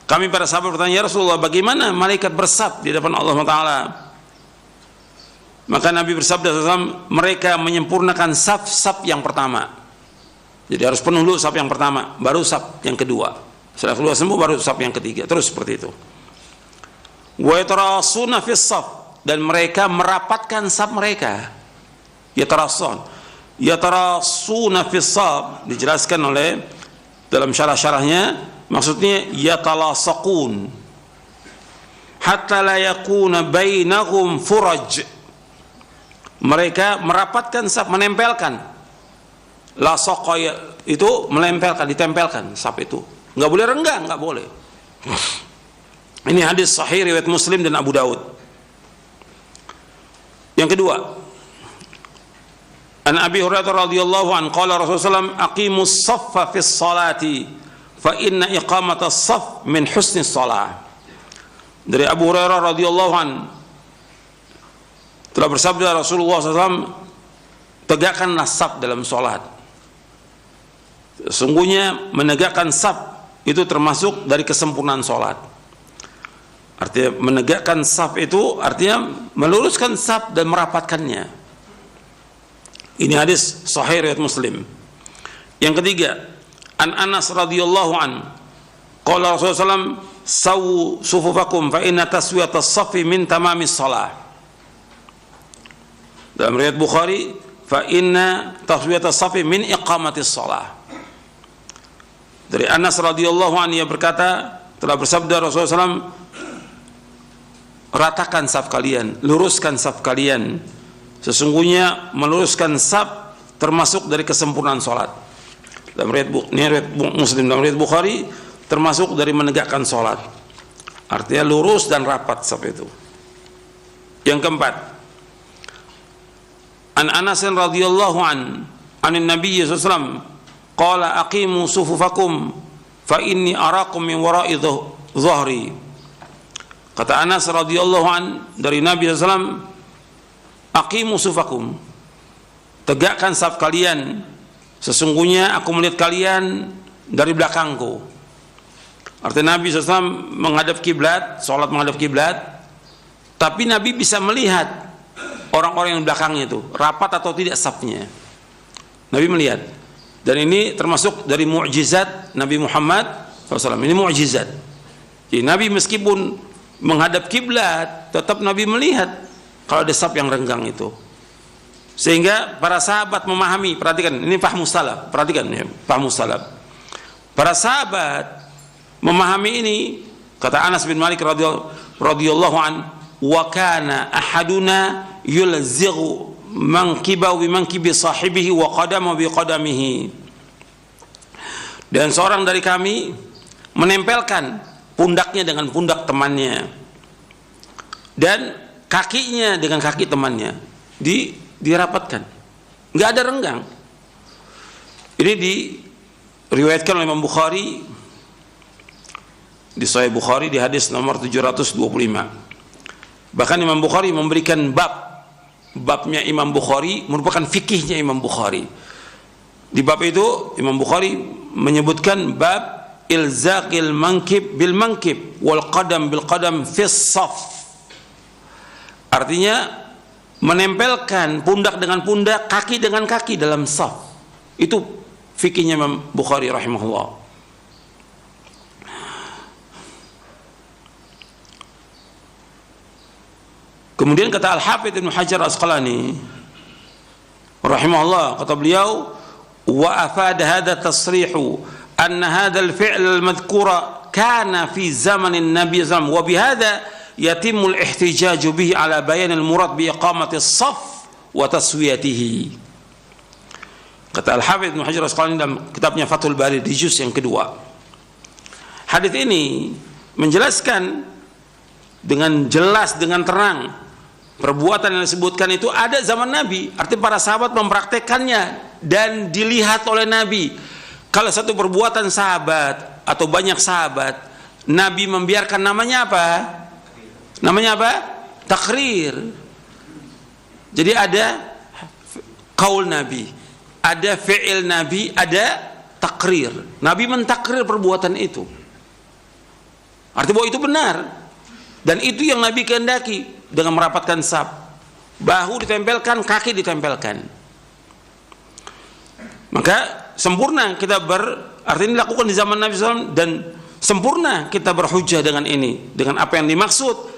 Kami para sahabat bertanya, ya Rasulullah, bagaimana malaikat bersaf di hadapan Allah SWT? Maka Nabi bersabda SAW, mereka menyempurnakan saf-saf yang pertama. Jadi harus penuh dulu saf yang pertama, baru saf yang kedua. Setelah kedua sembuh, baru saf yang ketiga. Terus seperti itu. Wa yatarasuna fis saf, dan mereka merapatkan saf mereka. Yatarasuna fis saf dijelaskan oleh dalam syarah-syarahnya, maksudnya yatalasaqun hatta la yakuna bainahum furaj. Mereka merapatkan saf, menempelkan. Lasaqa itu menempelkan, ditempelkan saf itu. Enggak boleh renggang, enggak boleh. Ini hadis sahih riwayat Muslim dan Abu Daud. Yang kedua, an Abi Hurairah radhiyallahu an qala Rasulullah aqimus saffa fis salati fa inna iqamatas saff min husnis salah. Dari Abu Hurairah radhiyallahu an telah bersabda Rasulullah SAW, tegakkanlah saf dalam salat. Sesungguhnya menegakkan saf itu termasuk dari kesempurnaan salat. Artinya menegakkan saf itu artinya meluruskan saf dan merapatkannya. Ini hadis sahih riwayat Muslim. Yang ketiga, an Anas radhiyallahu an qala Rasulullah SAW, sawu sufufakum fa inna taswiyatas saffi min tamamis shalah. Dalam riwayat Bukhari, fa inna taswiyatas saffi min iqamatis shalah. Dari Anas radhiyallahu anhu, ia berkata, telah bersabda Rasulullah SAW, ratakan saf kalian, luruskan saf kalian. Sesungguhnya meluruskan saf termasuk dari kesempurnaan salat. Dalam riwayat Muslim, dalam riwayat Bukhari, termasuk dari menegakkan salat. Artinya lurus dan rapat saf itu. Yang keempat, an Anas radhiyallahu an anin Nabi sallallahu alaihi wasallam qala aqimu sufufakum fa inni arakum min wara'i dhahri. Kata Anas radhiyallahu an dari Nabi SAW, aqimu sufufakum, tegakkan saf kalian, sesungguhnya aku melihat kalian dari belakangku. Artinya Nabi SAW menghadap kiblat, sholat menghadap kiblat, tapi Nabi bisa melihat orang-orang yang belakangnya itu rapat atau tidak safnya. Nabi melihat. Dan ini termasuk dari mukjizat Nabi Muhammad SAW. Ini mukjizat. Jadi Nabi meskipun menghadap kiblat, tetap Nabi melihat kalau ada saf yang renggang itu. Sehingga para sahabat memahami, perhatikan, ini fahmus salaf, perhatikan ya, fahmus salaf. Para sahabat memahami ini, kata Anas bin Malik radhiyallahu an, wa kana ahaduna yulzighu mankibahu bi mankibi sahibihi wa qadamahu bi qadamihi. Dan seorang dari kami menempelkan pundaknya dengan pundak temannya dan kakinya dengan kaki temannya, dirapatkan, nggak ada renggang. Ini diriwayatkan oleh Imam Bukhari di Sahih Bukhari di hadis nomor 725. Bahkan Imam Bukhari memberikan babnya Imam Bukhari merupakan fikihnya Imam Bukhari. Di bab itu Imam Bukhari menyebutkan bab ilzaqil mankib bil mankib wal qadam bil qadam fis saf. Artinya menempelkan pundak dengan pundak, kaki dengan kaki dalam saf. Itu fikihnya Imam Bukhari rahimahullah. Kemudian kata Al-Hafidz Ibnu Hajar Asqalani rahimahullah, kata beliau, wa afada hadha tasrihu anna hadha al-fi'l al-madhkura kana fi zaman an-nabi sallallahu alaihi wasallam wa bihadha yatimmu al-ihtijaj bihi ala bayan al-murad bi iqamati as-saff wa taswiyatihi. Kata Al-Hafidz Ibnu Hajar Asqalani dalam kitabnya Fathul Bari di juz yang kedua, hadis ini menjelaskan dengan jelas, dengan terang. Perbuatan yang disebutkan itu ada zaman Nabi, artinya para sahabat mempraktekannya dan dilihat oleh Nabi. Kalau satu perbuatan sahabat atau banyak sahabat, Nabi membiarkan, namanya apa? Namanya apa? Takrir. Jadi ada kaul Nabi, ada fi'il Nabi, ada takrir. Nabi mentakrir perbuatan itu. Artinya bahwa itu benar. Dan itu yang Nabi kehendaki dengan merapatkan saf. Bahu ditempelkan, kaki ditempelkan. Maka sempurna kita artinya dilakukan di zaman Nabi SAW, dan sempurna kita berhujjah dengan ini, dengan apa yang dimaksud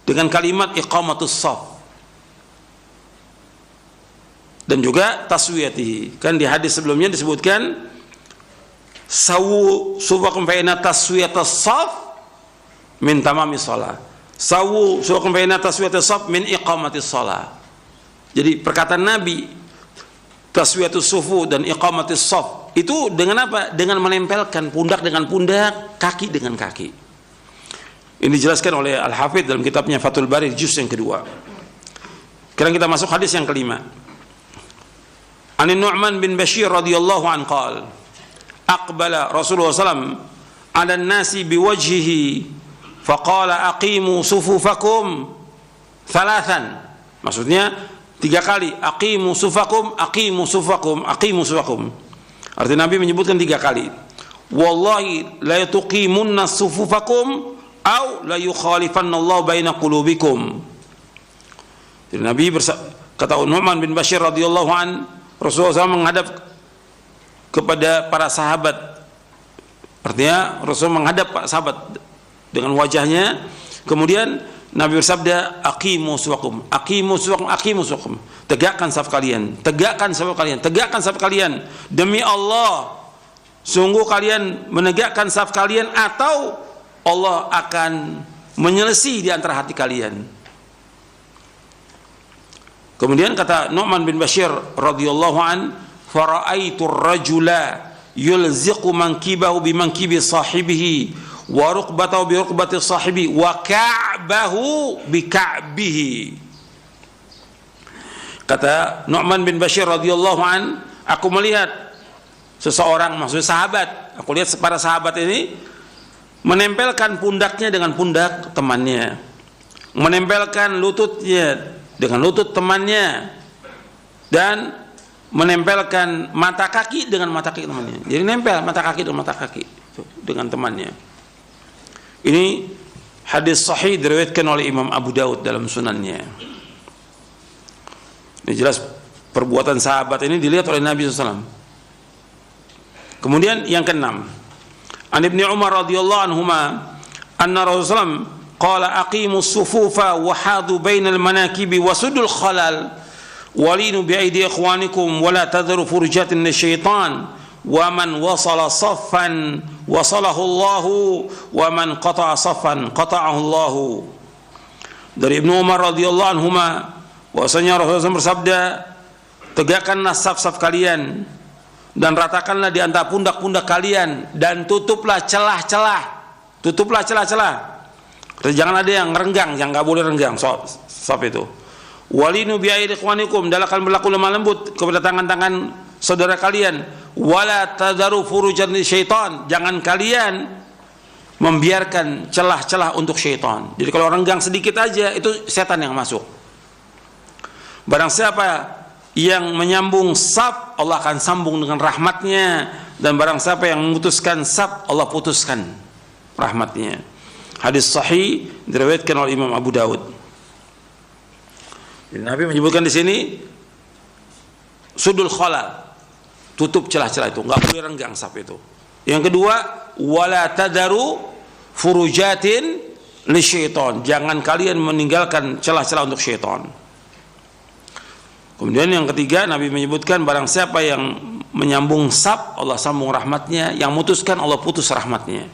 dengan kalimat iqamatus shaf. Dan juga taswiyatihi. Kan di hadis sebelumnya disebutkan sawu sufakum fa inna taswiyatas shaf min tamamis shalah. Sawu sufakum fa inna taswiyatas shaf min iqamatis shalah. Jadi perkataan Nabi taswiyatus sufu dan iqamatis shaf itu dengan apa? Dengan menempelkan pundak dengan pundak, kaki dengan kaki. Ini dijelaskan oleh Al-Hafidz dalam kitabnya Fathul Bari juz yang kedua. Sekarang kita masuk hadis yang kelima. An Nu'man bin Bashir radhiyallahu anhu qala aqbala Rasulullah sallam 'ala an-nasi biwajhihi faqala aqimu sufufakum thalathan. Maksudnya 3 kali, aqimu sufakum, aqimu sufakum, aqimu sufakum. Artinya Nabi menyebutkan 3 kali. Wallahi la tuqimunna sufufakum au la yukhalifanna Allah baina qulubikum. Jadi Nabi kata Nu'man bin Bashir radhiyallahu an, Rasulullah SAW menghadap kepada para sahabat. Artinya Rasul menghadap para sahabat dengan wajahnya. Kemudian Nabi bersabda, aqimu sufakum, aqimu sufakum, aqimu sufakum. Tegakkan saf kalian, tegakkan saf kalian, tegakkan saf kalian. Demi Allah, sungguh kalian menegakkan saf kalian atau Allah akan menyelesaikan di antara hati kalian. Kemudian kata Nu'man bin Bashir radhiyallahu an, fara'aitu ar-rajula yulziqu mankibahu bi mankibi sahibihi wa rukbatahu bi rukbati sahibi wa ka'bahu bi ka'bihi. Kata Nu'man bin Bashir radhiyallahu an, aku melihat seseorang, maksudnya sahabat, aku lihat para sahabat ini menempelkan pundaknya dengan pundak temannya, menempelkan lututnya dengan lutut temannya, dan menempelkan mata kaki dengan mata kaki temannya. Jadi nempel mata kaki dengan mata kaki dengan temannya. Ini hadis sahih diriwayatkan oleh Imam Abu Daud dalam sunannya. Ini jelas perbuatan sahabat ini dilihat oleh Nabi SAW. Kemudian yang keenam, An Ibnu Umar radhiyallahu anhuma anna Rasulullah qala aqimus sufufa wa hadu bainal manakibi wasudul khalal walinu bi aidi ikhwanikum wa la tadharu furjatin lisyaitan wa man wasala saffan wasalahu Allah wa man qata'a saffan qata'ahu Allah. Dari Ibnu Umar radhiyallahu anhuma bahwasanya Rasulullah bersabda, tegakkanlah saf-saf kalian dan ratakanlah di antara pundak-pundak kalian dan tutuplah celah-celah, tutuplah celah-celah. Jangan ada yang renggang, yang nggak boleh renggang saf itu. Walinu bi aidi ikhwanikum, dalakan berlaku lemah lembut kepada tangan-tangan saudara kalian. Wala tadaru furujan syaitan, jangan kalian membiarkan celah-celah untuk syaitan. Jadi kalau renggang sedikit aja itu setan yang masuk. Barang siapa yang menyambung saf, Allah akan sambung dengan rahmatnya, dan barang siapa yang memutuskan saf, Allah putuskan rahmatnya. Hadis sahih diriwayatkan oleh Imam Abu Daud. Jadi Nabi menyebutkan di sini sudul khalal, tutup celah-celah itu, nggak boleh renggang saf itu. Yang kedua, wala tadaru furujatin lisyaitan, jangan kalian meninggalkan celah-celah untuk syaitan. Kemudian yang ketiga, Nabi menyebutkan barang siapa yang menyambung saf, Allah sambung rahmatnya, yang memutuskan Allah putus rahmatnya.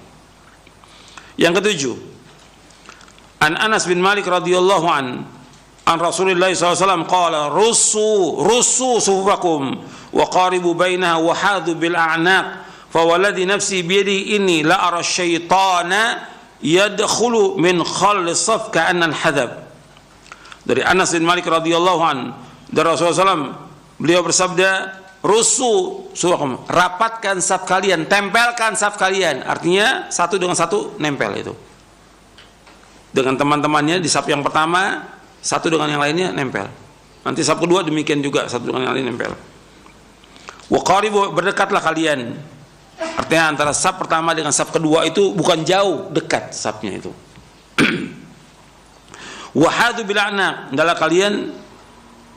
Yang ketujuh, An Anas bin Malik radhiyallahu an Rasulullah SAW qala russu sufufakum wa qaribu bainaha wa hadu bil a'naq fa walladhi nafsi biyadihi inni la ara syaitana yadkhulu min khallis saf ka'anna al-hadab. Dari Anas bin Malik radhiyallahu an, dari Rasulullah SAW, beliau bersabda, rusu suwakum, rapatkan saf kalian, tempelkan saf kalian. Artinya satu dengan satu nempel itu. Dengan teman-temannya di saf yang pertama, satu dengan yang lainnya nempel. Nanti saf kedua demikian juga, satu dengan yang lain nempel. Wa qaribu, berdekatlah kalian. Artinya antara saf pertama dengan saf kedua itu bukan jauh, dekat safnya itu. Wahadu bil a'naq, hendaklah kalian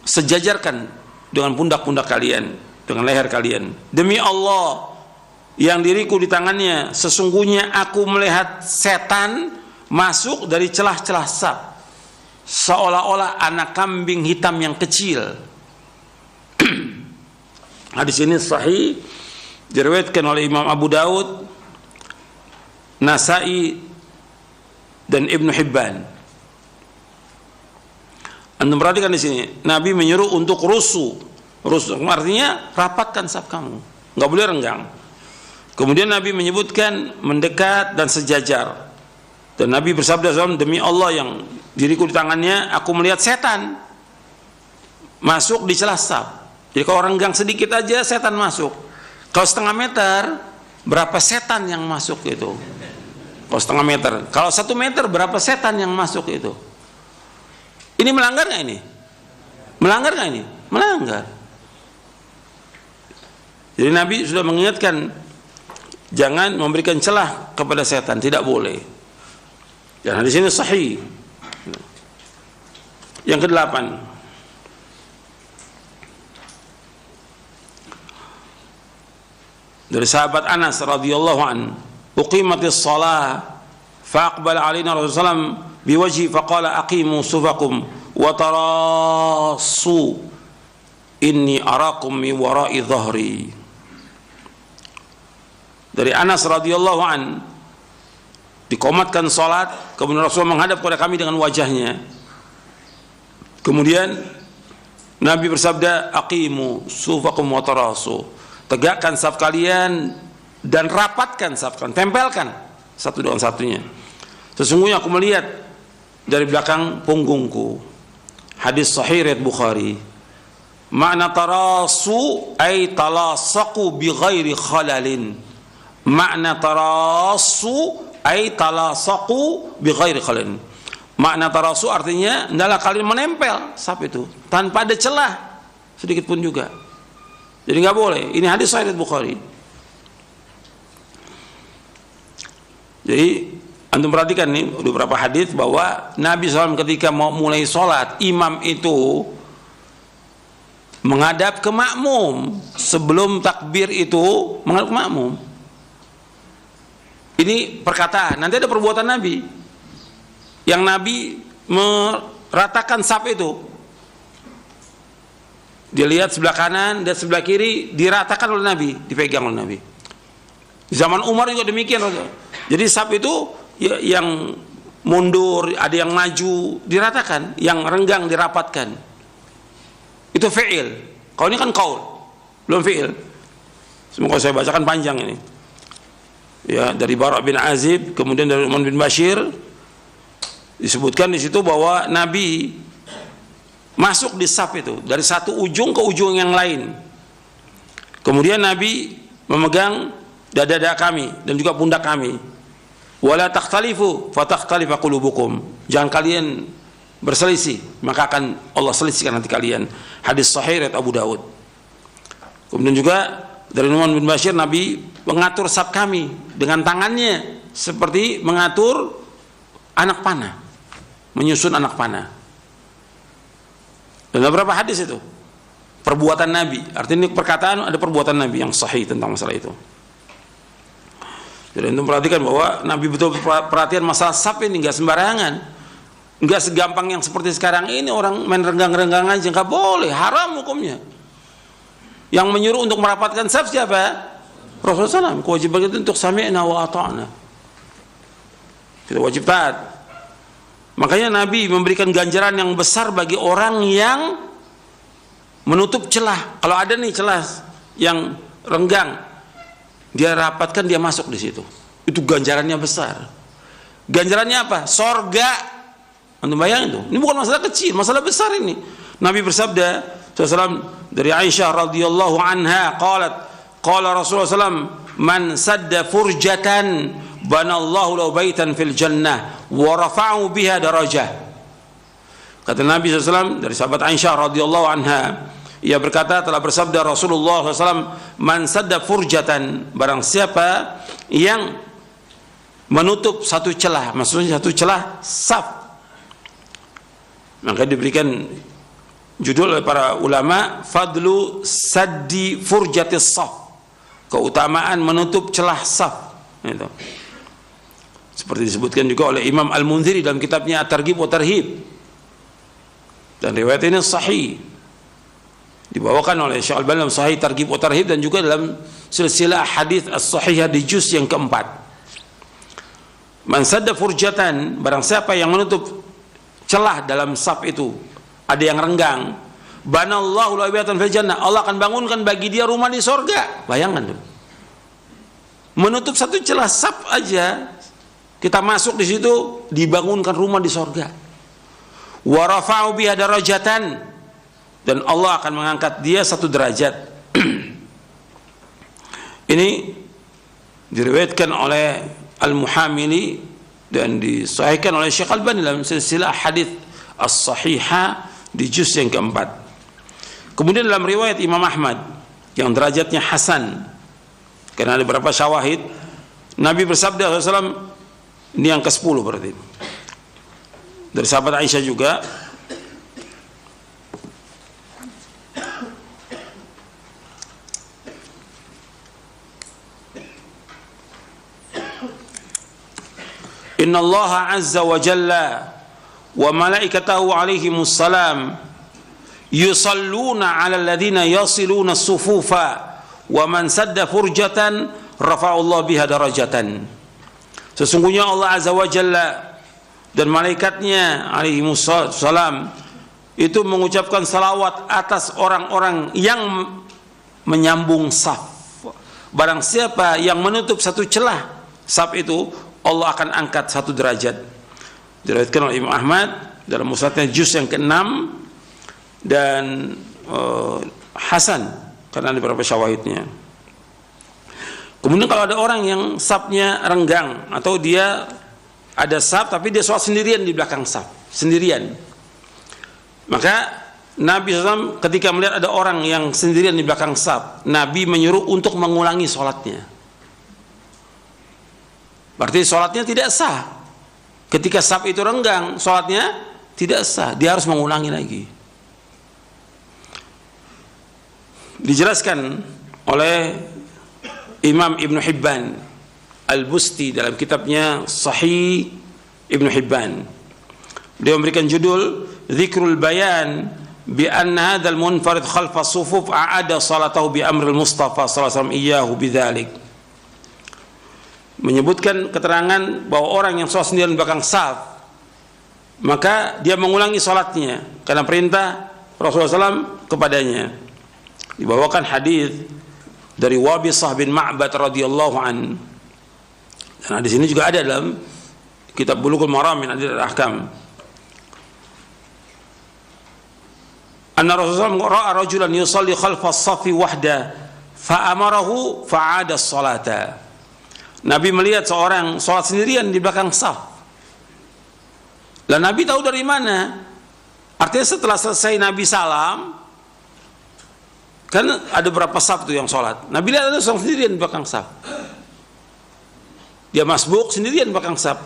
sejajarkan dengan pundak-pundak kalian, dengan leher kalian. Demi Allah yang diriku di tangannya, sesungguhnya aku melihat setan masuk dari celah-celah saf, seolah-olah anak kambing hitam yang kecil. Hadis ini sahih, diriwayatkan oleh Imam Abu Daud, Nasai, dan Ibnu Hibban. Anda perhatikan di sini, Nabi menyuruh untuk rusu. Rusu artinya rapatkan saf kamu, nggak boleh renggang. Kemudian Nabi menyebutkan mendekat dan sejajar. Dan Nabi bersabda, demi Allah yang diriku di tangannya, aku melihat setan masuk di celah saf. Jadi kalau renggang sedikit aja setan masuk. Kalau setengah meter, berapa setan yang masuk itu? Kalau setengah meter, kalau 1 meter, berapa setan yang masuk itu? Ini melanggar nggak ini? Melanggar nggak ini? Melanggar. Jadi Nabi sudah mengingatkan, jangan memberikan celah kepada setan, tidak boleh. Dan di sini sahih. Yang ke-8, dari sahabat Anas radhiyallahu an, uqimatis shalah fa aqbala alaina Rasulullah biwajhi faqala aqimu sufakum wa tarasu inni arakum mi wara'i dhahri. Dari Anas radhiyallahu an, dikomatkan salat, kemudian Rasulullah menghadap kepada kami dengan wajahnya. Kemudian Nabi bersabda, aqimu sufakum wa tarasu, tegakkan saf kalian dan rapatkan saf kalian, tempelkan satu dengan satunya. Sesungguhnya aku melihat dari belakang punggungku. Hadis sahih riwayat Bukhari. Makna tarasu ay talasaqu bi ghairi khalalin. Makna tarasu ay talasaqu bi ghairi khalalin. Makna tarasu artinya hendaklah kalian menempel saf itu tanpa ada celah sedikit pun juga. Jadi nggak boleh. Ini hadis sahih riwayat Bukhari. Jadi antum perhatikan nih beberapa hadis bahwa Nabi SAW ketika mau mulai sholat, imam itu menghadap ke makmum. Sebelum takbir itu menghadap ke makmum. Ini perkataan, nanti ada perbuatan Nabi. Yang Nabi meratakan saf itu. Dia lihat sebelah kanan dan sebelah kiri diratakan oleh Nabi, dipegang oleh Nabi. Di zaman Umar juga demikian. Jadi saf itu ya, yang mundur, ada yang maju, diratakan, yang renggang dirapatkan. Itu fi'il. Kalau ini kan qaul, belum fi'il. Semoga saya bacakan panjang ini. Ya, dari Bara' bin Azib, kemudian dari Uman bin Bashir, disebutkan di situ bahwa Nabi masuk di saf itu dari satu ujung ke ujung yang lain. Kemudian Nabi memegang dada kami dan juga pundak kami. Wala takhtalifu fatakhtalifa qulubukum. Jangan kalian berselisih, maka akan Allah selisihkan hati kalian. Hadis sahih riwayat Abu Daud. Kemudian juga dari Nu'man bin Bashir, Nabi mengatur saf kami dengan tangannya seperti mengatur anak panah, menyusun anak panah. Dan beberapa hadis itu perbuatan Nabi, artinya perkataan ada perbuatan Nabi yang sahih tentang masalah itu. Jadi untuk perhatikan bahwa Nabi betul perhatian masalah saf ini nggak sembarangan, nggak segampang yang seperti sekarang ini orang main renggang-renggang aja, nggak boleh, haram hukumnya. Yang menyuruh untuk merapatkan saf siapa? Rasulullah SAW. Kewajiban itu untuk sami'na wa ata'na. Kita wajib taat. Makanya Nabi memberikan ganjaran yang besar bagi orang yang menutup celah. Kalau ada nih celah yang renggang, dia rapatkan, dia masuk di situ. Itu ganjarannya besar. Ganjarannya apa? Sorga. Anda bayangin tuh. Ini bukan masalah kecil, masalah besar ini. Nabi bersabda SAW dari Aisyah radhiyallahu anha, qala Rasulullah SAW, man sadda furjatan banallahu lahu baitan fil jannah wa rafa'u biha darajah. Kata Nabi SAW dari sahabat Aisyah radhiyallahu anha, ia berkata, telah bersabda Rasulullah SAW, man sadda furjatan, barang siapa yang menutup satu celah, maksudnya satu celah saf, maka diberikan judul oleh para ulama, fadlu saddi furjatis saf, keutamaan menutup celah saf. Itu seperti disebutkan juga oleh Imam Al-Munziri dalam kitabnya At-Targhib wa Tarhib, dan riwayat ini sahih, dibawakan oleh Syekh Al-Albani dalam Sahih Targhib wa Tarhib, dan juga dalam silsilah hadis as-sahihah di juz yang keempat. Man sadda furjatan, barang siapa yang menutup celah dalam saf itu, ada yang renggang, banallahu lahu baitan fil jannah, Allah akan bangunkan bagi dia rumah di sorga. Bayangkan tuh, menutup satu celah saf aja, kita masuk di situ, dibangunkan rumah di sorga. Wa rafa'u biha darajatan, dan Allah akan mengangkat dia satu derajat. Ini diriwayatkan oleh Al-Muhamili dan disahihkan oleh Syekh Al-Albani dalam silsilah hadis as-sahihah di juz yang keempat. Kemudian dalam riwayat Imam Ahmad yang derajatnya hasan, karena ada beberapa syawahid, Nabi bersabda SAW, ini yang ke-10 berarti, dari sahabat Aisyah juga, Inna Allah azza wa jalla wa malaikatahu alaihimus salam yusalluna ala alladhina yasiluna as-sufufa wa man sadda furjatan rafa'allahu biha darajatan. Sesungguhnya Allah azza wa jalla dan malaikatnya alaihimus salam itu mengucapkan salawat atas orang-orang yang menyambung saf. Barang siapa yang menutup satu celah saf itu, Allah akan angkat satu derajat. Diriwayatkan oleh Imam Ahmad dalam musnadnya juz yang ke-6, dan hasan karena ada beberapa syawahidnya. Kemudian kalau ada orang yang safnya renggang, atau dia ada saf tapi dia sholat sendirian di belakang saf, sendirian, maka Nabi SAW ketika melihat ada orang yang sendirian di belakang saf, Nabi menyuruh untuk mengulangi sholatnya. Berarti sholatnya tidak sah. Ketika saf itu renggang, sholatnya tidak sah, dia harus mengulangi lagi. Dijelaskan oleh Imam Ibn Hibban Al-Busti dalam kitabnya Sahih Ibn Hibban. Dia memberikan judul Dzikrul Bayan bi anna hadzal munfarid khalfa sufuf a'ada salatahu bi amril Mustafa sallallahu alaihi wasallam iyyahu bidzalik. Menyebutkan keterangan bahwa orang yang sholat sendirian di belakang saf, maka dia mengulangi sholatnya karena perintah Rasulullah SAW kepadanya. Dibawakan hadis dari Wabisah bin Ma'bad radhiyallahu an. Dan di sini juga ada dalam kitab Bulughul Maram min Adillil Ahkam. Anna Rasulullah ra'a rajulan yusalli khalfa as-saffi wahda fa amarahu fa'ada as-salata. Nabi melihat seorang sholat sendirian di belakang saf. Lah Nabi tahu dari mana? Artinya setelah selesai Nabi salam, kan ada berapa saf tuh yang sholat. Nabi lihat ada seorang sendirian di belakang saf. Dia masbuk sendirian di belakang saf.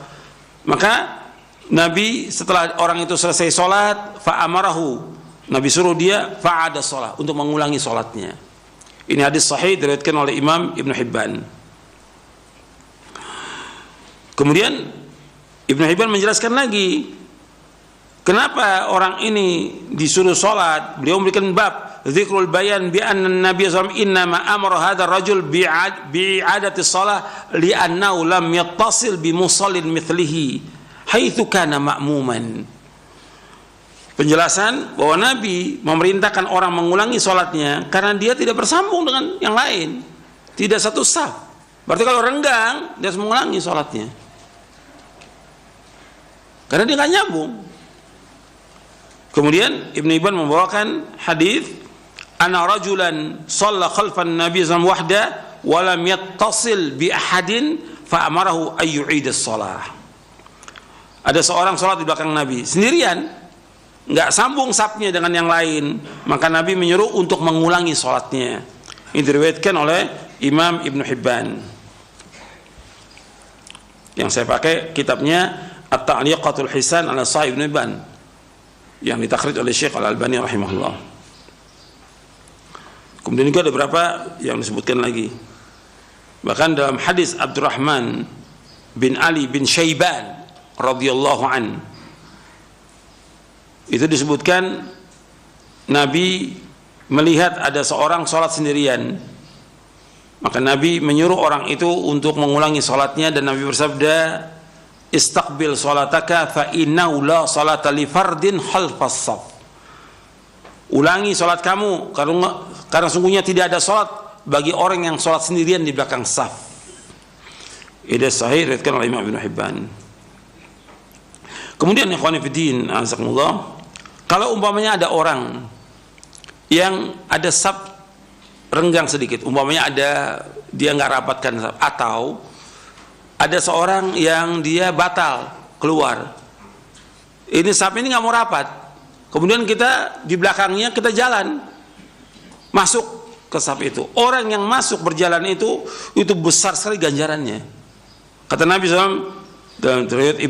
Maka Nabi setelah orang itu selesai sholat, fa'amarahu, Nabi suruh dia fa'ada sholat, untuk mengulangi sholatnya. Ini hadis sahih diriwayatkan oleh Imam Ibn Hibban. Kemudian Ibn Hibban menjelaskan lagi kenapa orang ini disuruh sholat. Beliau memberikan bab Dzikrul Bayan bi anna Nabi sallallahu alaihi wasallam innama amara hadzal rajul bi'adati shalah li'annahu lam yattasil bi musallin mithlihi haitsu kana ma'muman. Penjelasan bahwa Nabi memerintahkan orang mengulangi sholatnya karena dia tidak bersambung dengan yang lain, tidak satu saf. Berarti kalau renggang dia harus mengulangi sholatnya. karena dia nggak nyambung. Kemudian Ibnu Hibban membawakan hadis ana rajulan shalla khalfan nabiy sallallahu alaihi wasallam wahda wa lam yattasil bi ahadin fa amarahu ay yu'id as-shalah. Ada seorang salat di belakang Nabi sendirian, nggak sambung safnya dengan yang lain, maka Nabi menyuruh untuk mengulangi salatnya. Ini diriwayatkan oleh Imam Ibnu Hibban. Yang saya pakai kitabnya At-Ta'liqatul Hisan ala Sahih Ibnu Hibban yang ditakhrij oleh Syekh Al-Albani rahimahullah. Kemudian juga ada beberapa yang disebutkan lagi. Bahkan dalam hadis Abdurrahman bin Ali bin Syaiban radhiyallahu an, itu disebutkan Nabi melihat ada seorang sholat sendirian, maka Nabi menyuruh orang itu untuk mengulangi sholatnya, dan Nabi bersabda, istaqbil sholataka fa innahu la sholata li fardin khalfas shaf. Ulangi sholat kamu karena sungguhnya tidak ada sholat bagi orang yang sholat sendirian di belakang shaf. Ini sahih diriwayatkan oleh Imam Ibnu Hibban. Kemudian ikhwani fiddin, azakumullah, kalau umpamanya ada orang yang ada shaf renggang sedikit, umpamanya ada dia nggak rapatkan shaf, atau ada seorang yang dia batal keluar, ini shaf ini nggak mau rapat, kemudian kita di belakangnya kita jalan masuk ke shaf itu, orang yang masuk berjalan itu besar sekali ganjarannya. Kata Nabi SAW dalam riwayat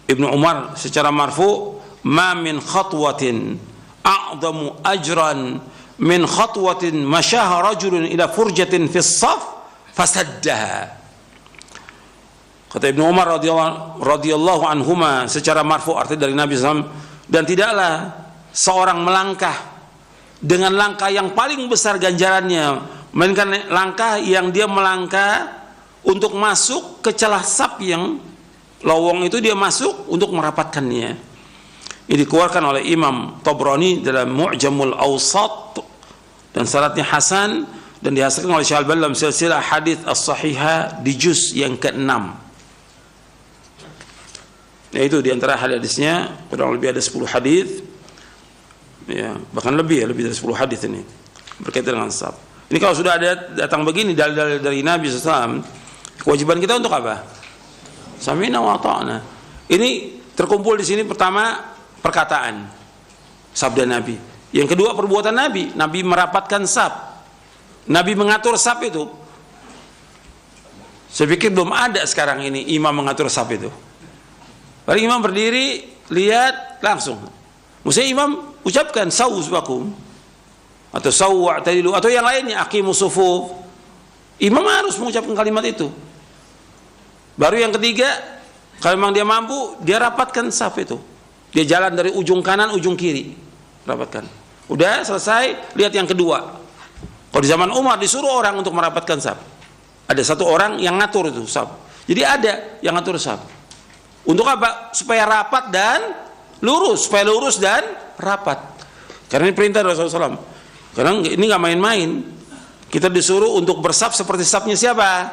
Ibnu Umar secara marfu, ma min khatwatin a'zamu ajran min khatwatin masyaha rajulun ila furjatin fis shaf fasaddaha. Kata Ibnu Umar radhiyallahu anhuma secara marfu, arti dari Nabi SAW, dan tidaklah seorang melangkah dengan langkah yang paling besar ganjarannya, melainkan langkah yang dia melangkah untuk masuk ke celah shaf yang lowong itu, dia masuk untuk merapatkannya. Ini dikeluarkan oleh Imam Tabrani dalam Mu'jamul Awsat dan syaratnya hasan, dan dihasilkan oleh Syekh Al-Albani dalam silsilah hadis as-sahihah di juz yang ke-6. Ya, itu di antara hadisnya kurang lebih ada 10 hadis. Ya, bahkan lebih dari 10 hadis ini berkaitan dengan shaf. Ini kalau sudah ada datang begini dalil-dalil dari Nabi SAW, kewajiban kita untuk apa? Sami'na wa ata'na. Ini terkumpul di sini, pertama perkataan sabda Nabi, yang kedua perbuatan Nabi. Nabi merapatkan shaf, Nabi mengatur shaf itu. Saya pikir belum ada sekarang ini imam mengatur shaf itu. Baru imam berdiri, lihat langsung, mesti imam ucapkan sawu subakum atau sawu wa'tadilu atau yang lainnya, aqimus sufuf. Imam harus mengucapkan kalimat itu. Baru yang ketiga, kalau memang dia mampu, dia rapatkan shaf itu. Dia jalan dari ujung kanan, ujung kiri, rapatkan. Udah selesai, lihat yang kedua. Kalau di zaman Umar disuruh orang untuk merapatkan shaf, ada satu orang yang ngatur itu shaf. Jadi ada yang ngatur shaf. Untuk apa? Supaya rapat dan lurus, supaya lurus dan rapat. Karena ini perintah Rasulullah SAW. Karena ini nggak main-main. Kita disuruh untuk bersaf seperti safnya siapa?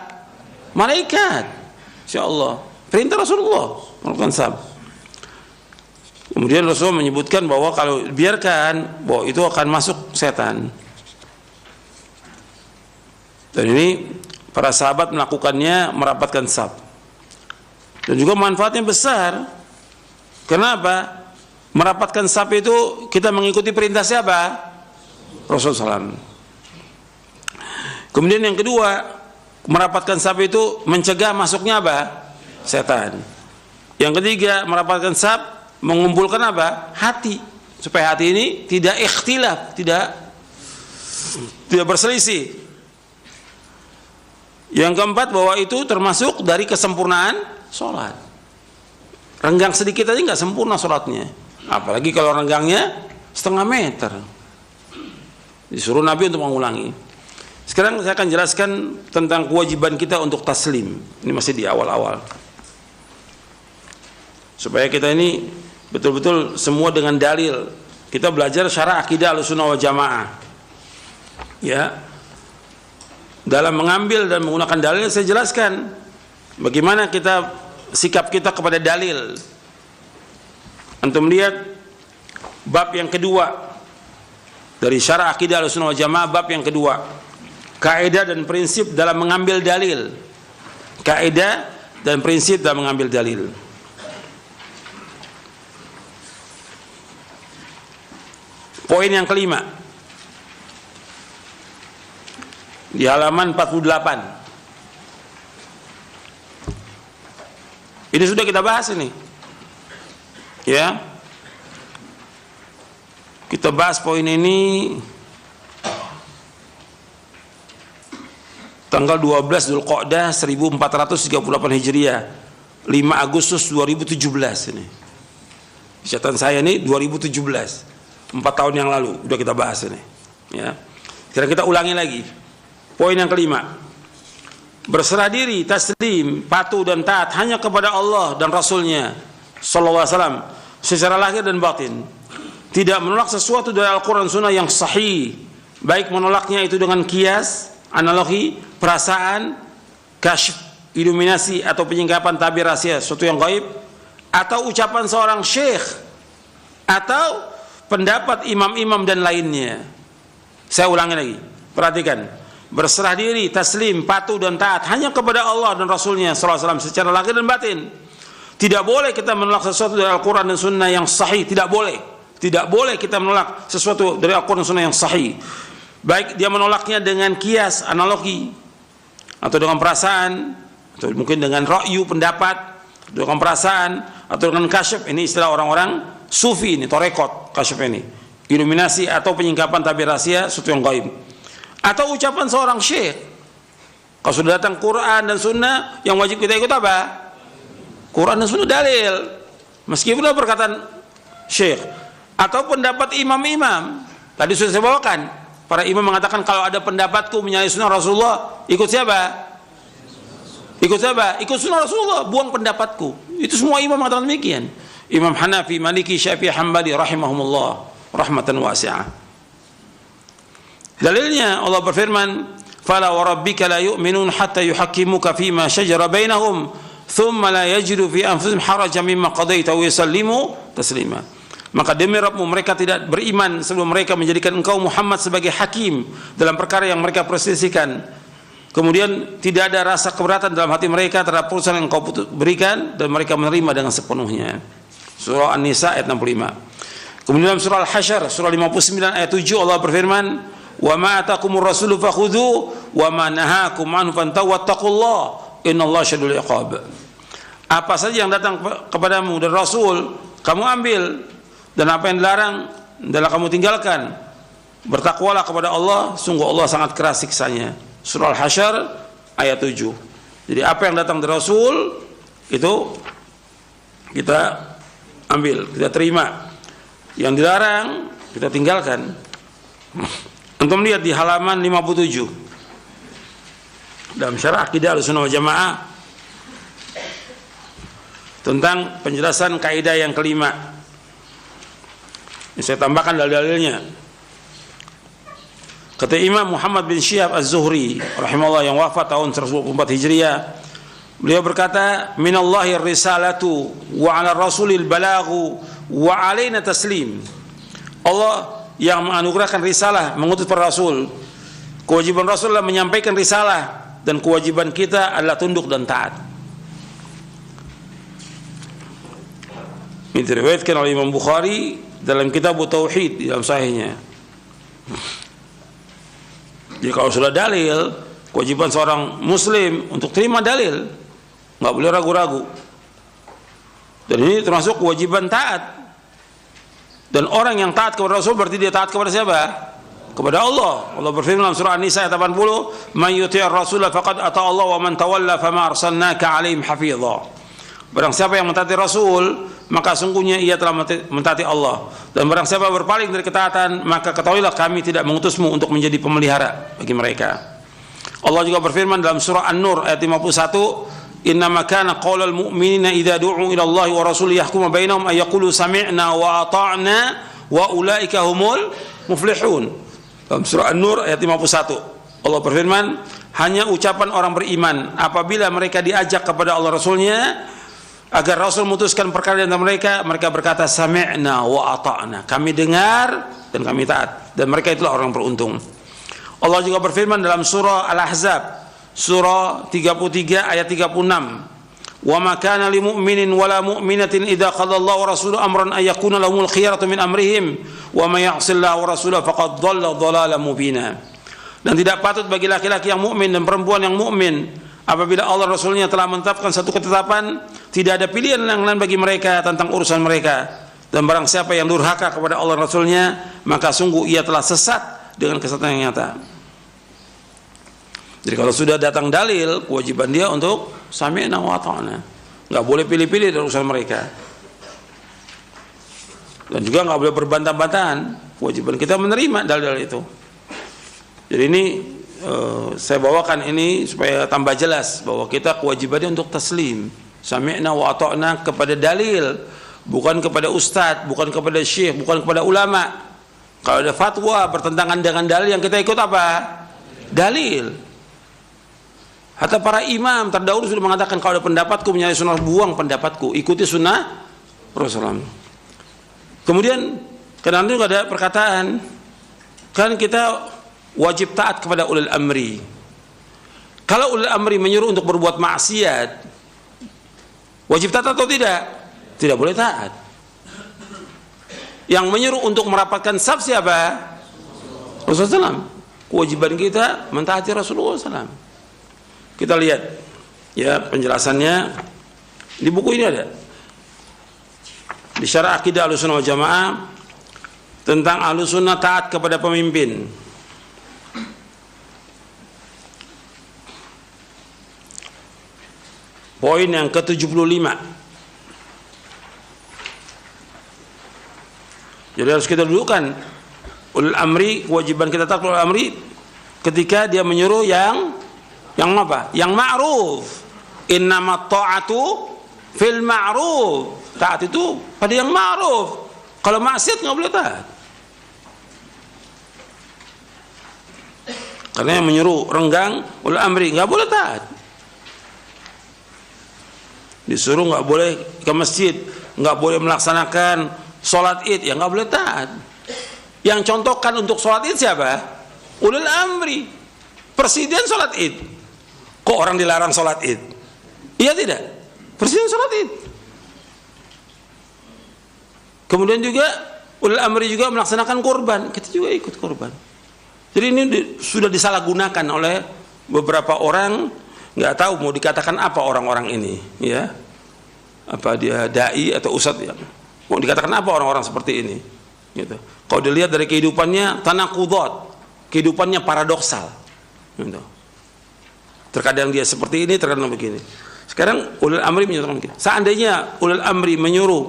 Malaikat. Insyaallah. Perintah Rasulullah melakukan saf. Kemudian Rasulullah menyebutkan bahwa kalau biarkan, bahwa itu akan masuk setan. Dan ini para sahabat melakukannya, merapatkan saf. Dan juga manfaatnya besar. Kenapa? Merapatkan saf itu kita mengikuti perintah siapa? Rasulullah SAW. Kemudian yang kedua, merapatkan saf itu mencegah masuknya apa? Setan. Yang ketiga, merapatkan saf mengumpulkan apa? Hati, supaya hati ini tidak ikhtilaf, tidak berselisih. Yang keempat, bahwa itu termasuk dari kesempurnaan sholat. Renggang sedikit aja nggak sempurna sholatnya, apalagi kalau renggangnya setengah meter. Disuruh Nabi untuk mengulangi. Sekarang saya akan jelaskan tentang kewajiban kita untuk taslim. Ini masih di awal-awal, supaya kita ini betul-betul semua dengan dalil. Kita belajar syarah akidah Ahlussunnah wal Jamaah. Ya, dalam mengambil dan menggunakan dalil, saya jelaskan bagaimana sikap kita kepada dalil. Antum lihat bab yang kedua dari syarah akidah Ahlussunnah wal Jamaah, bab yang kedua, kaidah dan prinsip dalam mengambil dalil. Kaidah dan prinsip dalam mengambil dalil. Poin yang kelima di halaman 48. Ini sudah kita bahas ini. Ya. Kita bahas poin ini tanggal 12 Dzulqa'dah 1438 Hijriah, 5 Agustus 2017 ini. Catatan saya ini 2017. 4 tahun yang lalu sudah kita bahas ini. Ya. Sekarang kita ulangi lagi. Poin yang kelima. Berserah diri, taslim, patuh dan taat hanya kepada Allah dan Rasulnya sallallahu alaihi wasallam secara lahir dan batin. Tidak menolak sesuatu dari Al-Quran Sunnah yang sahih, baik menolaknya itu dengan kias, analogi, perasaan, kasyf, iluminasi atau penyingkapan tabir rahasia, sesuatu yang gaib, atau ucapan seorang syekh, atau pendapat imam-imam dan lainnya. Saya ulangi lagi, perhatikan. Berserah diri, taslim, patuh dan taat hanya kepada Allah dan Rasulnya sallallahu alaihi wasallam secara lahir dan batin. Tidak boleh kita menolak sesuatu dari Al-Quran dan Sunnah yang sahih. Tidak boleh. Tidak boleh kita menolak sesuatu dari Al-Quran dan Sunnah yang sahih. Baik dia menolaknya dengan kias, analogi, atau dengan perasaan, atau mungkin dengan ra'yu, pendapat, dengan perasaan, atau dengan kasyf. Ini istilah orang-orang sufi ini, torekot, kasyf ini. Iluminasi atau penyingkapan tabir rahasia, sesuatu yang gaib. Atau ucapan seorang syekh. Kalau sudah datang Quran dan Sunnah, yang wajib kita ikut apa? Quran dan Sunnah dalil. Meskipun ada perkataan syekh. Atau pendapat imam-imam. Tadi sudah saya bawakan. Para imam mengatakan kalau ada pendapatku menyalahi sunnah Rasulullah, ikut siapa? Ikut siapa? Ikut sunnah Rasulullah, buang pendapatku. Itu semua imam mengatakan demikian. Imam Hanafi, Maliki, Syafi'i, Hambali rahimahumullah rahmatan wasi'ah. Dalilnya Allah berfirman, "Fala wa rabbika la yu'minun hatta yuhakkimuka fima shajara bainahum, thumma la yajidu fi anfusihim harajan mimma qadaita wa yusallimu taslima." Maka demi Rabbmu, mereka tidak beriman sebelum mereka menjadikan engkau Muhammad sebagai hakim dalam perkara yang mereka perselisihkan. Kemudian tidak ada rasa keberatan dalam hati mereka terhadap putusan yang engkau berikan, dan mereka menerima dengan sepenuhnya. Surah An-Nisa ayat 65. Kemudian dalam surah Al-Hasyr surah 59 ayat 7 Allah berfirman, "Wa ma atakumur rasulu fakhudhu wa ma nahakum anhu fantahu wattaqullaha innallaha syadidul iqab." Apa saja yang datang kepadamu dari Rasul, kamu ambil, dan apa yang dilarang adalah kamu tinggalkan. Bertakwalah kepada Allah, sungguh Allah sangat keras siksanya. Surah Al-Hasyr ayat 7. Jadi apa yang datang dari Rasul itu kita ambil, kita terima. Yang dilarang kita tinggalkan. Antum lihat di halaman 57 dalam syarah akidah Ahlussunnah wal Jamaah tentang penjelasan kaidah yang kelima. Ini saya tambahkan dalil-dalilnya. Kata Imam Muhammad bin Syihab Az-Zuhri rahimahullah yang wafat tahun 124 Hijriah, beliau berkata, "Minallahi risalatu wa 'ala rasulil balaghu wa 'alaina taslim." Allah yang menganugerahkan risalah, mengutus para rasul. Kewajiban rasul adalah menyampaikan risalah, dan kewajiban kita adalah tunduk dan taat. Ini diriwayatkan oleh Imam Bukhari dalam kitab Tauhid, di dalam sahihnya. Jadi kalau sudah dalil, kewajiban seorang muslim untuk terima dalil, nggak boleh ragu-ragu. Dan ini termasuk kewajiban taat. Dan orang yang taat kepada Rasul berarti dia taat kepada siapa? Kepada Allah. Allah berfirman dalam surah An-Nisa ayat 80, "Man yuti'ir rasula faqad ata Allah wa man tawalla fama arsalnaka 'alaihim hafidha." Barang siapa yang mentaati Rasul, maka sungguhnya ia telah mentaati Allah. Dan barang siapa berpaling dari ketaatan, maka ketahuilah kami tidak mengutusmu untuk menjadi pemelihara bagi mereka. Allah juga berfirman dalam surah An-Nur ayat 51, "Innama kana qaulal mu'minina idza du'u ila Allah wa rasulih yahkuma bainahum ay yaqulu sami'na wa ata'na wa ulaika humul muflihun." Dalam surah An-Nur ayat 51 Allah berfirman, hanya ucapan orang beriman apabila mereka diajak kepada Allah Rasulnya agar Rasul memutuskan perkara di antara mereka, mereka berkata sami'na wa ata'na, kami dengar dan kami taat, dan mereka itulah orang beruntung. Allah juga berfirman dalam surah Al-Ahzab surah 33 ayat 36, wa ma kana lil mu'minin wala mu'minatin idza qada Allahu wa rasuluhu amran ay yakuna lahumul khiyaratu min amrihim wa may ya'sillaha wa rasulahu faqad dhalla dhalalan mubina. Dan tidak patut bagi laki-laki yang mukmin dan perempuan yang mukmin apabila Allah Rasulnya telah menetapkan satu ketetapan, tidak ada pilihan yang lain bagi mereka tentang urusan mereka. Dan barang siapa yang durhaka kepada Allah Rasulnya, maka sungguh ia telah sesat dengan kesesatan yang nyata. Jadi kalau sudah datang dalil, kewajiban dia untuk sami'na wa ata'na. Nggak boleh pilih-pilih dari urusan mereka. Dan juga nggak boleh berbantah-bantahan. Kewajiban kita menerima dalil-dalil itu. Jadi ini saya bawakan ini supaya tambah jelas bahwa kita kewajibannya untuk taslim, sami'na wa ata'na kepada dalil, bukan kepada ustadz, bukan kepada syekh, bukan kepada ulama. Kalau ada fatwa bertentangan dengan dalil, yang kita ikut apa? Dalil. Hatta para imam terdahulu sudah mengatakan, kalau ada pendapatku menyalahi sunnah, buang pendapatku, ikuti sunnah Rasulullah. Kemudian kadang-kadang juga ada perkataan, kan kita wajib taat kepada ulil amri. Kalau ulil amri menyuruh untuk berbuat maksiat, wajib taat atau tidak? Tidak boleh taat. Yang menyuruh untuk merapatkan saf siapa? Rasulullah SAW. Kewajiban kita mentaati Rasulullah SAW. Kita lihat ya penjelasannya di buku ini ada. Di Syarah Aqidah Ahlussunnah wal Jamaah tentang Ahlussunnah taat kepada pemimpin. Poin yang ke-75. Jadi harus kita dudukkan ulil amri, kewajiban kita taat ulil amri ketika dia menyuruh yang apa? Yang ma'ruf. Innamat ta'atu fil ma'ruf. Taat itu pada yang ma'ruf. Kalau maksiat nggak boleh taat. Karena yang menyuruh renggang ulil amri nggak boleh taat. Disuruh nggak boleh ke masjid, nggak boleh melaksanakan sholat id, ya nggak boleh taat. Yang contohkan untuk sholat id siapa? Ulil amri. Presiden sholat id. Kok orang dilarang sholat id? Iya tidak? Presiden sholat id. Kemudian juga ulil amri juga melaksanakan kurban, kita juga ikut kurban. Jadi ini sudah disalahgunakan oleh beberapa orang. Nggak tahu mau dikatakan apa orang-orang ini, ya, apa dia dai atau ustadz, ya, mau dikatakan apa orang-orang seperti ini, gitu. Kalau dilihat dari kehidupannya tanakudzat, kehidupannya paradoksal, gitu. Terkadang dia seperti ini, terkadang begini. Sekarang ulil amri menyuruh kita. Seandainya ulil amri menyuruh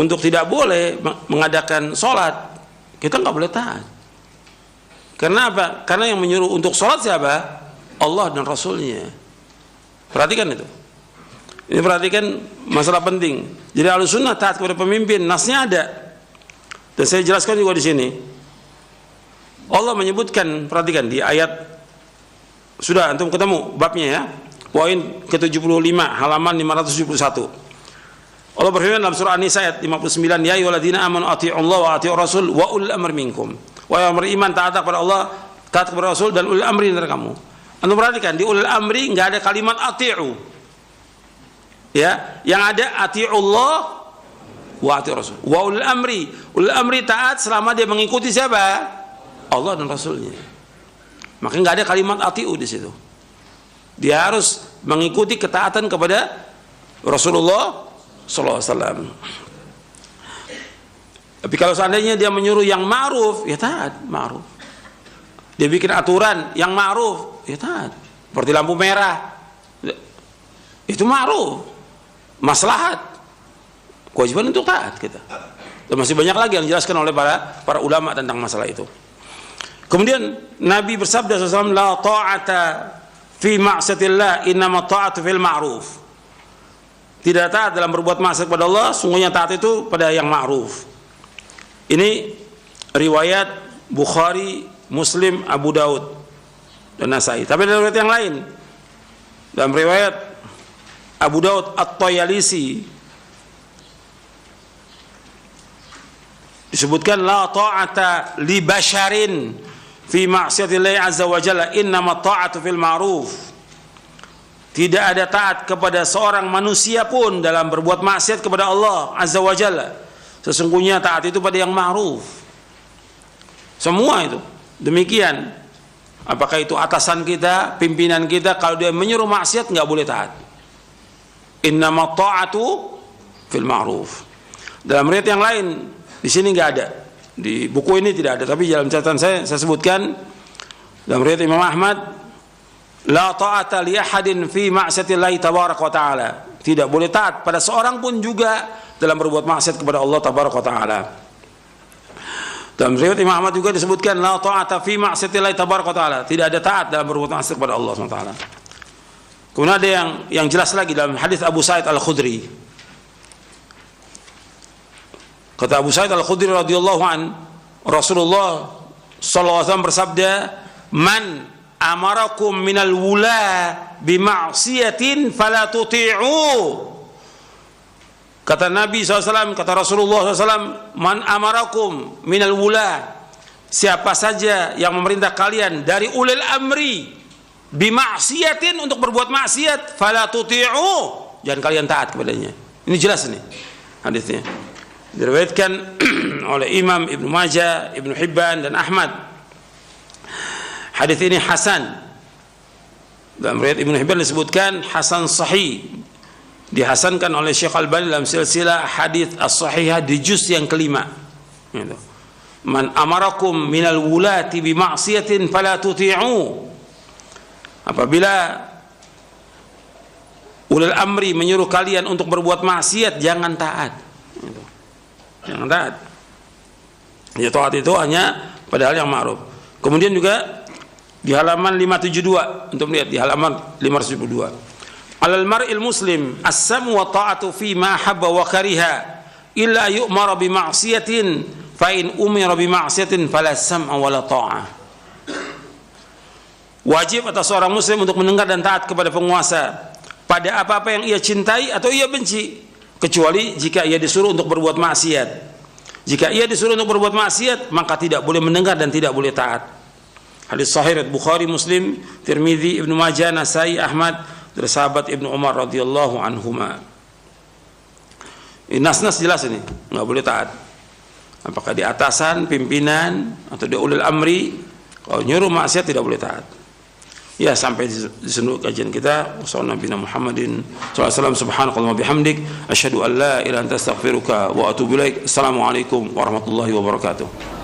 untuk tidak boleh mengadakan sholat, kita nggak boleh taat. Karena apa? Karena yang menyuruh untuk sholat siapa? Allah dan Rasulnya. Perhatikan itu. Ini perhatikan masalah penting. Jadi Ahlussunnah taat kepada pemimpin, nasnya ada. Dan saya jelaskan juga di sini. Allah menyebutkan, perhatikan di ayat, sudah antum ketemu babnya ya. Poin ke-75 halaman 571. Allah berfirman dalam surah An-Nisa ayat 59, ya ayyuhalladzina amanu athi'ullaha wa athi'ur rasul wa ulil amri minkum. Wahai orang beriman, taat kepada Allah, taat kepada Rasul dan ulil amri dari kamu. Anda perhatikan di ulil amri nggak ada kalimat ati'u, ya, yang ada ati'ullah wa ati'ur rasul. Wa ulil amri taat selama dia mengikuti siapa? Allah dan Rasulnya. Maka nggak ada kalimat ati'u di situ. Dia harus mengikuti ketaatan kepada Rasulullah Sallallahu Alaihi Wasallam. Tapi kalau seandainya dia menyuruh yang ma'ruf, ya taat ma'ruf. Dia bikin aturan yang ma'ruf, ya taat. Seperti lampu merah, itu ma'ruf, maslahat, kewajiban untuk taat kita. Dan masih banyak lagi yang dijelaskan oleh para ulama tentang masalah itu. Kemudian Nabi bersabda SAW, la ta'ata fi ma'siyatillah, innama ta'atu fil ma'ruf. Tidak taat dalam berbuat maksiat kepada Allah, sungguhnya taat itu pada yang ma'ruf. Ini riwayat Bukhari, Muslim, Abu Daud dan Nasai. Tapi ada riwayat yang lain. Dalam riwayat Abu Daud At-Tayalisi disebutkan la ta'ata li basharin fi ma'siyatillahi azza wa jalla, innama ta'atu fil ma'ruf. Tidak ada taat kepada seorang manusia pun dalam berbuat maksiat kepada Allah azza wa jalla. Sesungguhnya taat itu pada yang ma'ruf. Semua itu demikian. Apakah itu atasan kita, pimpinan kita, kalau dia menyuruh maksiat nggak boleh taat. Innama ta'atu fil ma'ruf. Dalam riwayat yang lain, di sini nggak ada, di buku ini tidak ada, tapi dalam catatan saya sebutkan dalam riwayat Imam Ahmad, la ta'ata li ahadin fi ma'siyatillahi tabaraka wa ta'ala. Tidak boleh taat pada seorang pun juga dalam berbuat maksiat kepada Allah tabaraka wa ta'ala. Dalam riwayat Imam Ahmad juga disebutkan la ta'ata fi ma'siyatillahi tabaraka wa ta'ala. Tidak ada taat dalam berbuat maksiat kepada Allah subhanahu wa ta'ala. Kemudian ada yang jelas lagi dalam hadis Abu Sa'id Al-Khudri. Kata Abu Sa'id Al-Khudri radhiyallahu an, Rasulullah sallallahu alaihi wasallam bersabda, "Man amarakum minal wula bima'siyatin fala tuti'u." Kata Nabi SAW, kata Rasulullah SAW, "Man amarakum minal wula." Siapa saja yang memerintah kalian dari ulil amri bima'siyatin, untuk berbuat maksiat, fala tuti'u, jangan kalian taat kepadanya. Ini jelas nih hadisnya. Diriwayatkan oleh Imam Ibnu Majah, Ibnu Hibban dan Ahmad. Hadis ini hasan. Dalam riwayat Ibnu Hibban disebutkan hasan sahih. Dihasankan oleh Syekh Al-Albani dalam silsilah hadis as-sahihah di juz yang kelima. Gitu. Man amarakum minal wulati bima'siyatin fala tuti'u. Apabila ulil amri menyuruh kalian untuk berbuat maksiat, jangan taat. Gitu. Jangan taat. Ya, taat itu hanya pada hal yang ma'ruf. Kemudian juga di halaman 572, untuk melihat di halaman 572. Alal mar'il muslim as-sam'u wa ta'atu fi ma habba wa kariha illa yu'mara bi ma'siyatin fa in umira bi ma'siyatin fala sam'a wa la ta'ah. Wajib atas seorang muslim untuk mendengar dan taat kepada penguasa pada apa-apa yang ia cintai atau ia benci, kecuali jika ia disuruh untuk berbuat maksiat. Jika ia disuruh untuk berbuat maksiat, maka tidak boleh mendengar dan tidak boleh taat. Hadis sahih Bukhari, Muslim, Tirmidzi, Ibnu Majah, Nasai, Ahmad dari sahabat Ibnu Umar radhiyallahu anhuma. Ini nas-nas jelas ini, nggak boleh taat. Apakah di atasan, pimpinan, atau di ulil amri, kalau nyuruh maksiat tidak boleh taat. Ya, sampai di sini kajian kita. Wassalamualaikum Muhammadin sallallahu alaihi wasallam, subhanakallahumma bihamdik, asyhadu an la ilaha illa anta astaghfiruka wa atubu ilaik. Assalamualaikum warahmatullahi wabarakatuh.